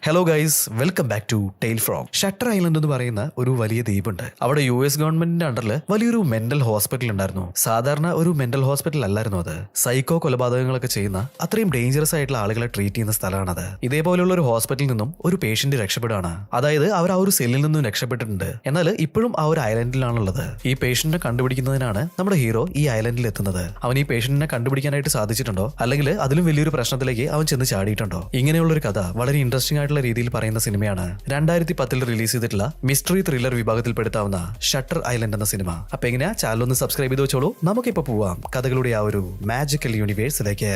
Hello guys, welcome back to tale from. Shutter island എന്ന് പറയുന്ന ഒരു വലിയ ദ്വീപുണ്ട്. അവിടെ US ഗവൺമെന്റിന്റെ അണ്ടറിൽ വലിയൊരു മെന്റൽ ഹോസ്പിറ്റൽ ഉണ്ടായിരുന്നു. സാധാരണ ഒരു മെന്റൽ ഹോസ്പിറ്റൽ അല്ലായിരുന്നു അത്. സൈക്കോ കൊലപാതകങ്ങളൊക്കെ ചെയ്യുന്ന അത്രയും ഡേഞ്ചറസ് ആയിട്ടുള്ള ആളുകളെ ട്രീറ്റ് ചെയ്യുന്ന സ്ഥലമാണത്. ഇതേപോലെയുള്ള ഒരു ഹോസ്പിറ്റലിൽ നിന്നും ഒരു പേഷ്യന്റ് രക്ഷപ്പെടുകയാണ്. അതായത് അവർ ആ ഒരു സെല്ലിൽ നിന്നും രക്ഷപ്പെട്ടിട്ടുണ്ട്. എന്നാൽ ഇപ്പോഴും ആ ഒരു ഐലൻഡിലാണുള്ളത്. ഈ പേഷ്യന്റിനെ കണ്ടുപിടിക്കുന്നതിനാണ് നമ്മുടെ ഹീറോ ഈ ഐലൻഡിൽ എത്തുന്നത്. അവൻ ഈ പേഷ്യന്റിനെ കണ്ടുപിടിക്കാനായിട്ട് സാധിച്ചിട്ടുണ്ടോ, അല്ലെങ്കിൽ അതിലും വലിയൊരു പ്രശ്നത്തിലേക്ക് അവൻ ചെന്ന് ചാടിയിട്ടുണ്ടോ? ഇങ്ങനെയുള്ള ഒരു കഥ വളരെ ഇൻട്രസ്റ്റിംഗ് ആയിട്ടുള്ള രീതിയിൽ പറയുന്ന സിനിമയാണ് 2010 റിലീസ് ചെയ്തിട്ടുള്ള മിസ്റ്ററി ത്രില്ലർ വിഭാഗത്തിൽ പെടുത്താവുന്ന ഷട്ടർ ഐലൻഡ് എന്ന സിനിമ. അപ്പൊ എങ്ങനെയാ, ചാനൽ ഒന്ന് സബ്സ്ക്രൈബ് ചെയ്ത് വെച്ചോളൂ. നമുക്കിപ്പോ പോവാം കഥകളുടെ ആ ഒരു മാജിക്കൽ യൂണിവേഴ്സിലേക്ക്.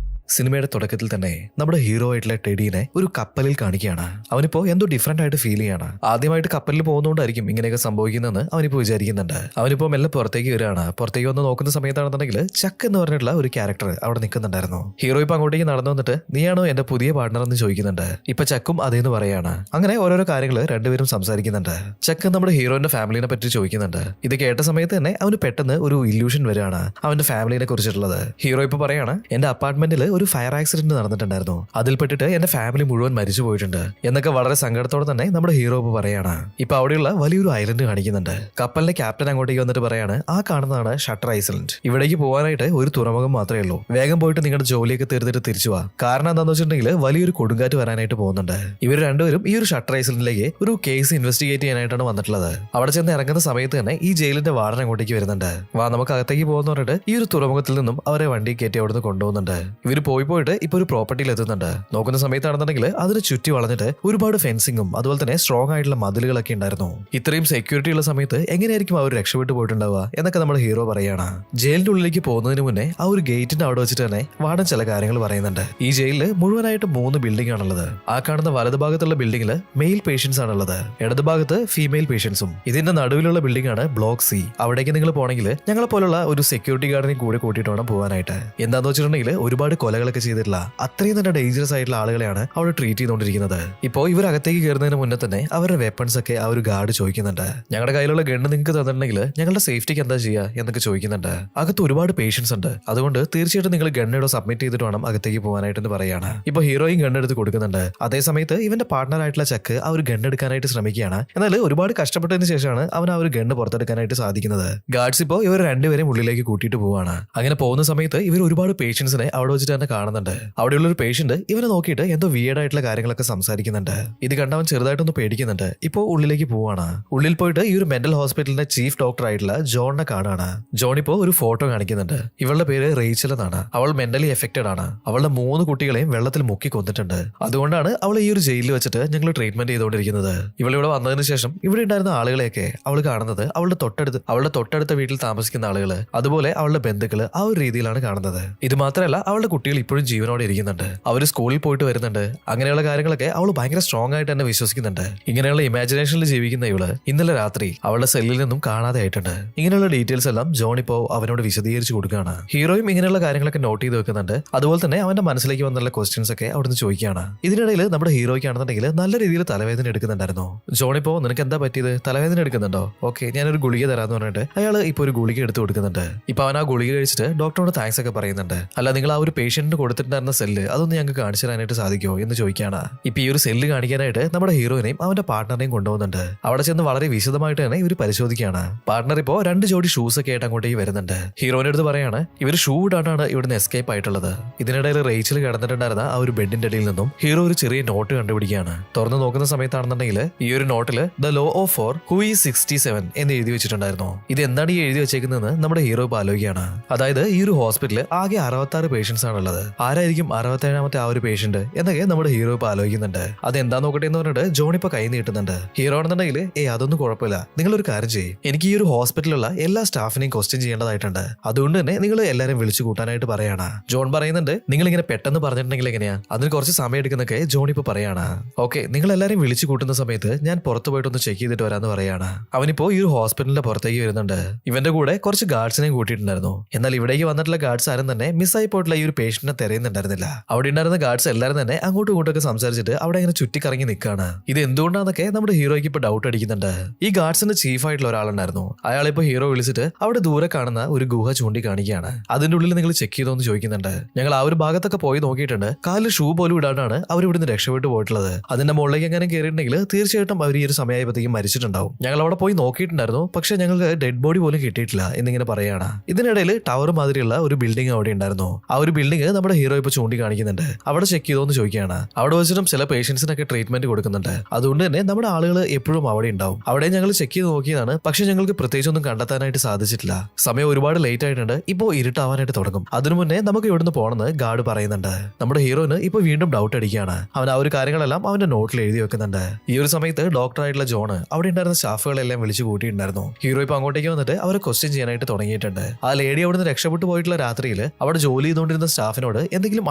സിനിമയുടെ തുടക്കത്തിൽ തന്നെ നമ്മുടെ ഹീറോ ആയിട്ടുള്ള ടെഡീനെ ഒരു കപ്പലിൽ കാണിക്കുകയാണ്. അവനിപ്പോ എന്തോ ഡിഫറെന്റ് ആയിട്ട് ഫീൽ ചെയ്യാണ്. ആദ്യമായിട്ട് കപ്പലിൽ പോകുന്നതുകൊണ്ടായിരിക്കും ഇങ്ങനെയൊക്കെ സംഭവിക്കുന്നതെന്ന് അവനിപ്പോ വിചാരിക്കുന്നുണ്ട്. അവനിപ്പോ മെല്ലെ പുറത്തേക്ക് വരികയാണ്. പുറത്തേക്ക് വന്ന് നോക്കുന്ന സമയത്താണെന്നുണ്ടെങ്കിൽ ചക്ക് എന്ന് പറഞ്ഞിട്ടുള്ള ഒരു ക്യാരക്ടർ അവിടെ നിൽക്കുന്നുണ്ടായിരുന്നു. ഹീറോ ഇപ്പൊ അങ്ങോട്ടേക്ക് നടന്നു വന്നിട്ട് നീയാണോ എന്റെ പുതിയ പാർട്ണർ എന്ന് ചോദിക്കുന്നുണ്ട്. ഇപ്പൊ ചക്കും അതേന്ന് പറയാണ്. അങ്ങനെ ഓരോരോ കാര്യങ്ങൾ രണ്ടുപേരും സംസാരിക്കുന്നുണ്ട്. ചക്ക് നമ്മുടെ ഹീറോന്റെ ഫാമിലിനെ പറ്റി ചോദിക്കുന്നുണ്ട്. ഇത് കേട്ട സമയത്ത് തന്നെ അവന് പെട്ടെന്ന് ഒരു ഇല്യൂഷൻ വരികയാണ് അവന്റെ ഫാമിലിനെ കുറിച്ചിട്ടുള്ളത്. ഹീറോ ഇപ്പൊ പറയാണ്, എന്റെ അപ്പാർട്ട്മെന്റിൽ ഒരു ഫയർ ആക്സിഡന്റ് നടന്നിട്ടുണ്ടായിരുന്നു. അതിൽപ്പെട്ടിട്ട് എന്റെ ഫാമിലി മുഴുവൻ മരിച്ചു പോയിട്ടുണ്ട് എന്നൊക്കെ വളരെ സങ്കടത്തോടെ തന്നെ നമ്മുടെ ഹീറോ ഇപ്പൊ പറയാണ്. ഇപ്പൊ അവിടെയുള്ള വലിയൊരു ഐലൻഡ് കാണിക്കുന്നുണ്ട്. കപ്പലിന്റെ ക്യാപ്റ്റൻ അങ്ങോട്ടേക്ക് വന്നിട്ട് പറയാണ്, ആ കാണുന്നതാണ് ഷട്ടർ ഐലൻഡ്. ഇവിടേക്ക് പോകാനായിട്ട് ഒരു തുറമുഖം മാത്രമേ ഉള്ളൂ. വേഗം പോയിട്ട് നിങ്ങളുടെ ജോലിയൊക്കെ തീർത്തിട്ട് തിരിച്ചു പോവാ. കാരണം എന്താണെന്ന് വെച്ചിട്ടുണ്ടെങ്കിൽ വലിയൊരു കൊടുങ്കാറ്റ് വരാനായിട്ട് പോകുന്നുണ്ട്. ഇവർ രണ്ടുപേരും ഈ ഒരു ഷട്ടർ ഐലൻഡിലേക്ക് ഒരു കേസ് ഇൻവെസ്റ്റിഗേറ്റ് ചെയ്യാനായിട്ടാണ് വന്നിട്ടുള്ളത്. അവിടെ ചെന്ന് ഇറങ്ങുന്ന സമയത്ത് തന്നെ ഈ ജയിലിന്റെ വാർഡൻ അങ്ങോട്ടേക്ക് വരുന്നുണ്ട്. വാ നമുക്ക് അകത്തേക്ക് പോകുന്ന പറഞ്ഞിട്ട് ഈ ഒരു തുറമുഖത്തിൽ നിന്നും അവരെ വണ്ടി കയറ്റി അവിടുന്ന് കൊണ്ടുപോകുന്നുണ്ട്. ഇവർ പോയിട്ട് ഇപ്പൊ ഒരു പ്രോപ്പർട്ടിയിൽ എത്തുന്നുണ്ട്. നോക്കുന്ന സമയത്താണെന്നുണ്ടെങ്കിൽ അതിന് ചുറ്റി വളഞ്ഞിട്ട് ഒരുപാട് ഫെൻസിങ്ങും അതുപോലെ തന്നെ സ്ട്രോങ് ആയിട്ടുള്ള മതിലുകളൊക്കെ ഉണ്ടായിരുന്നു. ഇത്രയും സെക്യൂരിറ്റി ഉള്ള സമയത്ത് എങ്ങനെയായിരിക്കും അവർ രക്ഷപ്പെട്ടു പോയിട്ടുണ്ടാവുക എന്നൊക്കെ നമ്മുടെ ഹീറോ പറയാണ്. ജയിലിന്റെ ഉള്ളിലേക്ക് പോകുന്നതിന് മുന്നേ ആ ഒരു ഗേറ്റിന്റെ അവിടെ വെച്ചിട്ട് തന്നെ വാർഡൻ ചില കാര്യങ്ങൾ പറയുന്നുണ്ട്. ഈ ജയിലിൽ മുഴുവനായിട്ട് 3 ബിൽഡിംഗ് ആണുള്ളത്. ആ കാണുന്ന വലതു ഭാഗത്തുള്ള ബിൽഡിംഗിൽ മെയിൽ പേഷ്യൻസ് ആണുള്ളത്. ഇടതു ഭാഗത്ത് ഫീമെയിൽ പേഷ്യൻസും. ഇതിന്റെ നടുവിലുള്ള ബിൽഡിംഗ് ആണ് ബ്ലോക്ക് സി. അവിടേക്ക് നിങ്ങൾ പോകണമെങ്കിൽ ഞങ്ങളെ പോലുള്ള ഒരു സെക്യൂരിറ്റി ഗാർഡിനെ കൂടെ കൂട്ടിയിട്ട് വേണം പോകാനായിട്ട്. എന്താന്ന് വെച്ചിട്ടുണ്ടെങ്കിൽ ഒരുപാട് കൊലകളൊക്കെ ചെയ്തിട്ടുള്ള അത്രയും തന്നെ ഡേഞ്ചറസ് ആയിട്ടുള്ള ആളുകളെയാണ് അവിടെ ട്രീറ്റ് ചെയ്തുകൊണ്ടിരിക്കുന്നത്. ഇപ്പോ ഇവർ അകത്തേക്ക് കയറുന്നതിന് മുന്നേ തന്നെ അവരുടെ വെപ്പൺസ് ഒക്കെ ആ ഒരു ഗാർഡ് ചോദിക്കുന്നുണ്ട്. ഞങ്ങളുടെ കയ്യിലുള്ള ഗണ്ണ് നിങ്ങൾക്ക് തന്നിട്ടുണ്ടെങ്കിൽ ഞങ്ങളുടെ സേഫ്റ്റിക്ക് എന്താ ചെയ്യുക എന്നൊക്കെ ചോദിക്കുന്നുണ്ട്. അകത്ത് ഒരുപാട് പേഷ്യൻസ് ഉണ്ട്, അതുകൊണ്ട് തീർച്ചയായിട്ടും നിങ്ങൾ ഗണ്ണിവിടെ സബ്മിറ്റ് ചെയ്തിട്ട് വേണം അകത്തേക്ക് പോകാനായിട്ട് പറയാണ്. ഇപ്പൊ ഹീറോയും ഗണ്ണെടുത്ത് കൊടുക്കുന്നുണ്ട്. അതേസമയത്ത് ഇവന്റെ പാർട്ണർ ആയിട്ടുള്ള ചക്ക് ആ ഒരു ഗണ്ണെടുക്കാനായിട്ട് ശ്രമിക്കുകയാണ്. എന്നാൽ ഒരുപാട് കഷ്ടപ്പെട്ടതിന് ശേഷമാണ് അവൻ ആ ഒരു ഗണ്ണ് പുറത്തെടുക്കാനായിട്ട് സാധിക്കുന്നത്. ഗാർഡ്സ് ഇപ്പോ ഇവർ രണ്ടുപേരും ഉള്ളിലേക്ക് കൂട്ടിയിട്ട് പോവാണ്. അങ്ങനെ പോകുന്ന സമയത്ത് ഇവർ ഒരുപാട് പേഷ്യൻസിനെ അവിടെ വെച്ചിട്ട് തന്നെ കാണുന്നുണ്ട്. അവിടെയുള്ള ഒരു പേഷ്യന്റ് ഇവനെ നോക്കിയിട്ട് എന്തോ വിയേർഡ് ആയിട്ടുള്ള കാര്യങ്ങളൊക്കെ സംസാരിക്കുന്നുണ്ട്. ഇത് കണ്ടവൻ ചെറുതായിട്ടൊന്ന് പേടിക്കുന്നുണ്ട്. ഇപ്പോ ഉള്ളിലേക്ക് പോവാണ്. ഉള്ളിൽ പോയിട്ട് ഈ ഒരു മെന്റൽ ഹോസ്പിറ്റലിന്റെ ചീഫ് ഡോക്ടർ ആയിട്ടുള്ള ജോണിനെ കാണാണ്. ജോൺ ഇപ്പോ ഒരു ഫോട്ടോ കാണിക്കുന്നുണ്ട്. ഇവളുടെ പേര് റേച്ചൽ എന്നാണ്. അവൾ മെന്റലി എഫക്റ്റഡ് ആണ്. അവളുടെ 3 കുട്ടികളെയും വെള്ളത്തിൽ മുക്കി കൊന്നിട്ടുണ്ട്. അതുകൊണ്ടാണ് അവൾ ഈ ഒരു ജയിലിൽ വെച്ചിട്ട് ഞങ്ങൾ ട്രീറ്റ്മെന്റ് ചെയ്തുകൊണ്ടിരിക്കുന്നത്. ഇവളിവിടെ വന്നതിന് ശേഷം ഇവിടെ ഉണ്ടായിരുന്ന ആളുകളെയൊക്കെ അവൾ കാണുന്നത് അവളുടെ തൊട്ടടുത്ത വീട്ടിൽ താമസിക്കുന്ന ആളുകള്, അതുപോലെ അവളുടെ ബന്ധുക്കള്, ആ ഒരു രീതിയിലാണ് കാണുന്നത്. ഇത് മാത്രമല്ല അവളുടെ കുട്ടികൾ ഇപ്പോഴും ജീവനോടെ ഇരിക്കുന്നുണ്ട്. അവര് സ്കൂളിൽ പോയിട്ട് വരുന്നുണ്ട്. അങ്ങനെയുള്ള കാര്യങ്ങളൊക്കെ അവൾ ഭയങ്കര സ്ട്രോങ് ആയിട്ട് തന്നെ വിശ്വസിക്കുന്നുണ്ട്. ഇങ്ങനെയുള്ള ഇമാജിനേഷനിൽ ജീവിക്കുന്ന ഇവള് ഇന്നലെ രാത്രി അവളുടെ സെല്ലിൽ നിന്നും കാണാതെ ആയിട്ടുണ്ട്. ഇങ്ങനെയുള്ള ഡീറ്റെയിൽസ് എല്ലാം ജോൺ ഇപ്പോ അവനോട് വിശദീകരിച്ചു കൊടുക്കുകയാണ്. ഹീറോയും ഇങ്ങനെയുള്ള കാര്യങ്ങളൊക്കെ നോട്ട് ചെയ്ത് വെക്കുന്നുണ്ട്. അതുപോലെ തന്നെ അവന്റെ മനസ്സിലേക്ക് വന്നുള്ള ക്വസ്റ്റ്യൻസ് ഒക്കെ അവിടുന്ന് ചോദിക്കുകയാണ്. ഇതിനിടയിൽ നമ്മുടെ ഹീറോയ്ക്കാണെന്നുണ്ടെങ്കിൽ നല്ല രീതിയിൽ തലവേദന എടുക്കുന്നുണ്ടായിരുന്നു. ജോൺ ഇപ്പോ നിനക്ക് എന്താ പറ്റിയത്, തലവേദന എടുക്കുന്നുണ്ടോ? ഓക്കെ, ഞാനൊരു ഗുളിക തരാന്ന് പറഞ്ഞിട്ട് അയാൾ ഇപ്പൊ ഒരു ഗുളിക എടുത്ത് കൊടുക്കുന്നുണ്ട്. ഇപ്പൊ അവൻ ആ ഗുളിക കഴിച്ചിട്ട് ഡോക്ടറോട് താങ്ക്സ് ഒക്കെ പറയുന്നുണ്ട്. അല്ല, നിങ്ങൾ ആ ഒരു പേഷ്യന്റിന് കൊടുത്തിട്ടുണ്ടായിരുന്ന സെല്ല് അതൊന്ന് ഞങ്ങൾക്ക് കാണിച്ചു തരാനായിട്ട് സാധിക്കുമോ എന്ന് ചോദിക്കുകയാണ്. ഇപ്പൊ ഈ ഒരു സെല്ല് കാണിക്കാനായിട്ട് നമ്മുടെ ഹീറോയിനെയും അവന്റെ പാർട്ണറെയും കൊണ്ടുപോകുന്നുണ്ട്. അവിടെ ചെന്ന് വളരെ വിശദമായിട്ട് തന്നെ ഇവർ പരിശോധിക്കുകയാണ്. പാർട്ണർ ഇപ്പോ 2 ജോഡി ഷൂസ് ഒക്കെ ആയിട്ട് അങ്ങോട്ടേക്ക് വരുന്നുണ്ട്. ഹീറോയിന്റെ അടുത്ത് പറയാണ്, ഇവർ ഷൂ ഇടാനാണ് ഇവിടുന്ന് എസ്കേപ്പ് ആയിട്ടുള്ളത്. ഇതിനിടയിൽ റേച്ചൽ കിടന്നിട്ടുണ്ടായിരുന്ന ആ ഒരു ബെഡിന്റെ അടിയിൽ നിന്നും ഹീറോ ഒരു ചെറിയ നോട്ട് കണ്ടുപിടിക്കുകയാണ്. തുറന്നു നോക്കുന്ന സമയത്താണെന്നുണ്ടെങ്കിൽ ഈ ഒരു നോട്ടിൽ the law of four who is 67 എന്ന് എഴുതി വെച്ചിട്ടുണ്ടായിരുന്നു. ഇത് എന്താണ് ഈ എഴുതി വെച്ചേക്കുന്നതെന്ന് നമ്മുടെ ഹീറോ ഇപ്പൊ ആലോചിക്കുകയാണ്. അതായത് ഈ ഒരു ഹോസ്പിറ്റലിൽ ആകെ 66 പേഷ്യൻസ് ആണുള്ളത്. ആരായിരിക്കും 67ാമത്തെ ആ ഒരു പേഷ്യന്റ് എന്നൊക്കെ നമ്മുടെ ഹീറോ ഇപ്പൊ ആലോചിക്കുന്നുണ്ട്. അത് എന്താ നോക്കട്ടെ എന്ന് പറഞ്ഞിട്ട് ജോൺ ഇപ്പൊ കൈ നീട്ടുന്നുണ്ട്. ഹീറോ ആണെന്നുണ്ടെങ്കിൽ അതൊന്നും കുഴപ്പമില്ല, നിങ്ങളൊരു കാര്യം ചെയ്യും, എനിക്ക് ഈ ഒരു ഹോസ്പിറ്റലിലുള്ള എല്ലാ സ്റ്റാഫിനെയും ക്വസ്റ്റ്യൻ ചെയ്യേണ്ടതായിട്ടുണ്ട്. അതുകൊണ്ട് തന്നെ നിങ്ങൾ എല്ലാവരും വിളിച്ചു കൂട്ടാനായിട്ട് പറയാണ്. ജോൺ പറയുന്നുണ്ട്, നിങ്ങൾ ഇങ്ങനെ പെട്ടെന്ന് പറഞ്ഞിട്ടുണ്ടെങ്കിൽ എങ്ങനെയാ, അതിന് കുറച്ച് സമയം എടുക്കുന്നൊക്കെ ജോൺ ഇപ്പൊ പറയാണ്. ഓക്കെ, നിങ്ങൾ എല്ലാവരും വിളിച്ചു കൂട്ടുന്ന സമയത്ത് ഞാൻ പുറത്തു പോയിട്ട് ഒന്ന് ചെക്ക് ചെയ്തിട്ട് വരാന്ന് പറയാണ്. അവനിപ്പോ ഈ ഒരു ഹോസ്പിറ്റലിന്റെ പുറത്തേക്ക് വരുന്നുണ്ട്. ഇവന്റെ കൂടെ കുറച്ച് ഗാർഡ്സിനെയും കൂട്ടിയിട്ടുണ്ടായിരുന്നു. എന്നാൽ ഇവിടേക്ക് വന്നിട്ടുള്ള ഗാർഡ്സ് ആരും തന്നെ മിസ്സായി പോയിട്ടുള്ള ഈ ഒരു പേഷ്യന്റ് പേഷ്യന്റിനെ തിരയുന്നുണ്ടായിരുന്നില്ല. അവിടെ ഉണ്ടായിരുന്ന ഗാർഡ്സ് എല്ലാവരും തന്നെ അങ്ങോട്ടും ഇങ്ങോട്ടൊക്കെ സംസാരിച്ചിട്ട് അവിടെ ഇങ്ങനെ ചുറ്റിക്കറങ്ങി നിൽക്കുകയാണ്. ഇത് എന്തുകൊണ്ടാന്നൊക്കെ നമ്മുടെ ഹീറോയ്ക്ക് ഇപ്പൊ ഡൗട്ട് അടിക്കുന്നുണ്ട്. ഈ ഗാർഡ്സിന്റെ ചീഫ് ആയിട്ടുള്ള ഒരാളുണ്ടായിരുന്നു. അയാളിപ്പോ ഹീറോ വിളിച്ചിട്ട് അവിടെ ദൂരെ കാണുന്ന ഒരു ഗുഹ ചൂണ്ടിക്കാണിക്കുകയാണ്. അതിന്റെ ഉള്ളിൽ നിങ്ങൾ ചെക്ക് ചെയ്തോന്ന് ചോദിക്കുന്നുണ്ട്. ഞങ്ങൾ ആ ഒരു ഭാഗത്തൊക്കെ പോയി നോക്കിയിട്ടുണ്ട്. കാലിൽ ഷൂ പോലും ഇടാണ്ടാണ് അവർ ഇവിടുന്ന് രക്ഷപ്പെട്ടു പോയിട്ടുള്ളത്. അതിന്റെ മുകളിലേക്ക് എങ്ങനെ കയറിയിട്ടുണ്ടെങ്കിൽ തീർച്ചയായിട്ടും അവർ ഈ ഒരു സമയമായപ്പോഴത്തേക്കും മരിച്ചിട്ടുണ്ടാവും. ഞങ്ങൾ അവിടെ പോയി നോക്കിയിട്ടുണ്ടായിരുന്നു, പക്ഷെ ഞങ്ങൾക്ക് ഡെഡ് ബോഡി പോലും കിട്ടിയിട്ടില്ല എന്നിങ്ങനെ പറയാണ്. ഇതിനിടയിൽ ടവർ മാതിരിയുള്ള ഒരു ബിൽഡിംഗ് അവിടെ ഉണ്ടായിരുന്നു. ആ ഒരു ബിൽഡിംഗ് നമ്മുടെ ഹീറോ ഇപ്പൊ ചൂണ്ടിക്കാണിക്കുന്നുണ്ട്. അവിടെ ചെക്ക് ചെയ്തോന്ന് ചോദിക്കുകയാണ്. അവിടെ വെച്ചിട്ടും ചില പേഷ്യൻസിനൊക്കെ ട്രീറ്റ്മെന്റ് കൊടുക്കുന്നുണ്ട്. അതുകൊണ്ട് തന്നെ നമ്മുടെ ആളുകൾ എപ്പോഴും അവിടെ ഉണ്ടാവും. അവിടെ ഞങ്ങൾ ചെക്ക് ചെയ്ത് നോക്കിയതാണ്, പക്ഷെ ഞങ്ങൾക്ക് പ്രത്യേകിച്ചൊന്നും കണ്ടെത്താനായിട്ട് സാധിച്ചിട്ടില്ല. സമയം ഒരുപാട് ലേറ്റ് ആയിട്ടുണ്ട്. ഇപ്പോ ഇരുട്ടാവാനായിട്ട് തുടങ്ങും. അതിനു മുന്നേ നമുക്ക് ഇവിടുന്ന് പോകണമെന്ന് ഗാർഡ് പറയുന്നുണ്ട്. നമ്മുടെ ഹീറോന് ഇപ്പൊ വീണ്ടും ഡൗട്ട് അടിക്കുകയാണ്. അവൻ ആ ഒരു കാര്യങ്ങളെല്ലാം അവന്റെ നോട്ടിൽ എഴുതി വെക്കുന്നുണ്ട്. ഈ ഒരു സമയത്ത് ഡോക്ടറായിട്ടുള്ള ജോണ് അവിടെ ഉണ്ടായിരുന്ന സ്റ്റാഫുകളെല്ലാം വിളിച്ചു കൂട്ടിയിട്ടുണ്ടായിരുന്നു. ഹീറോ ഇപ്പൊ അങ്ങോട്ടേക്ക് വന്നിട്ട് അവരെ ക്വസ്റ്റ്യൻ ചെയ്യാനായിട്ട് തുടങ്ങിയിട്ടുണ്ട്. ആ ലേഡി അവിടുന്ന് രക്ഷപ്പെട്ടു പോയിട്ടുള്ള രാത്രിയിൽ അവിടെ ജോലി ചെയ്തുകൊണ്ടിരുന്ന സ്റ്റാഫിനോട് എന്തെങ്കിലും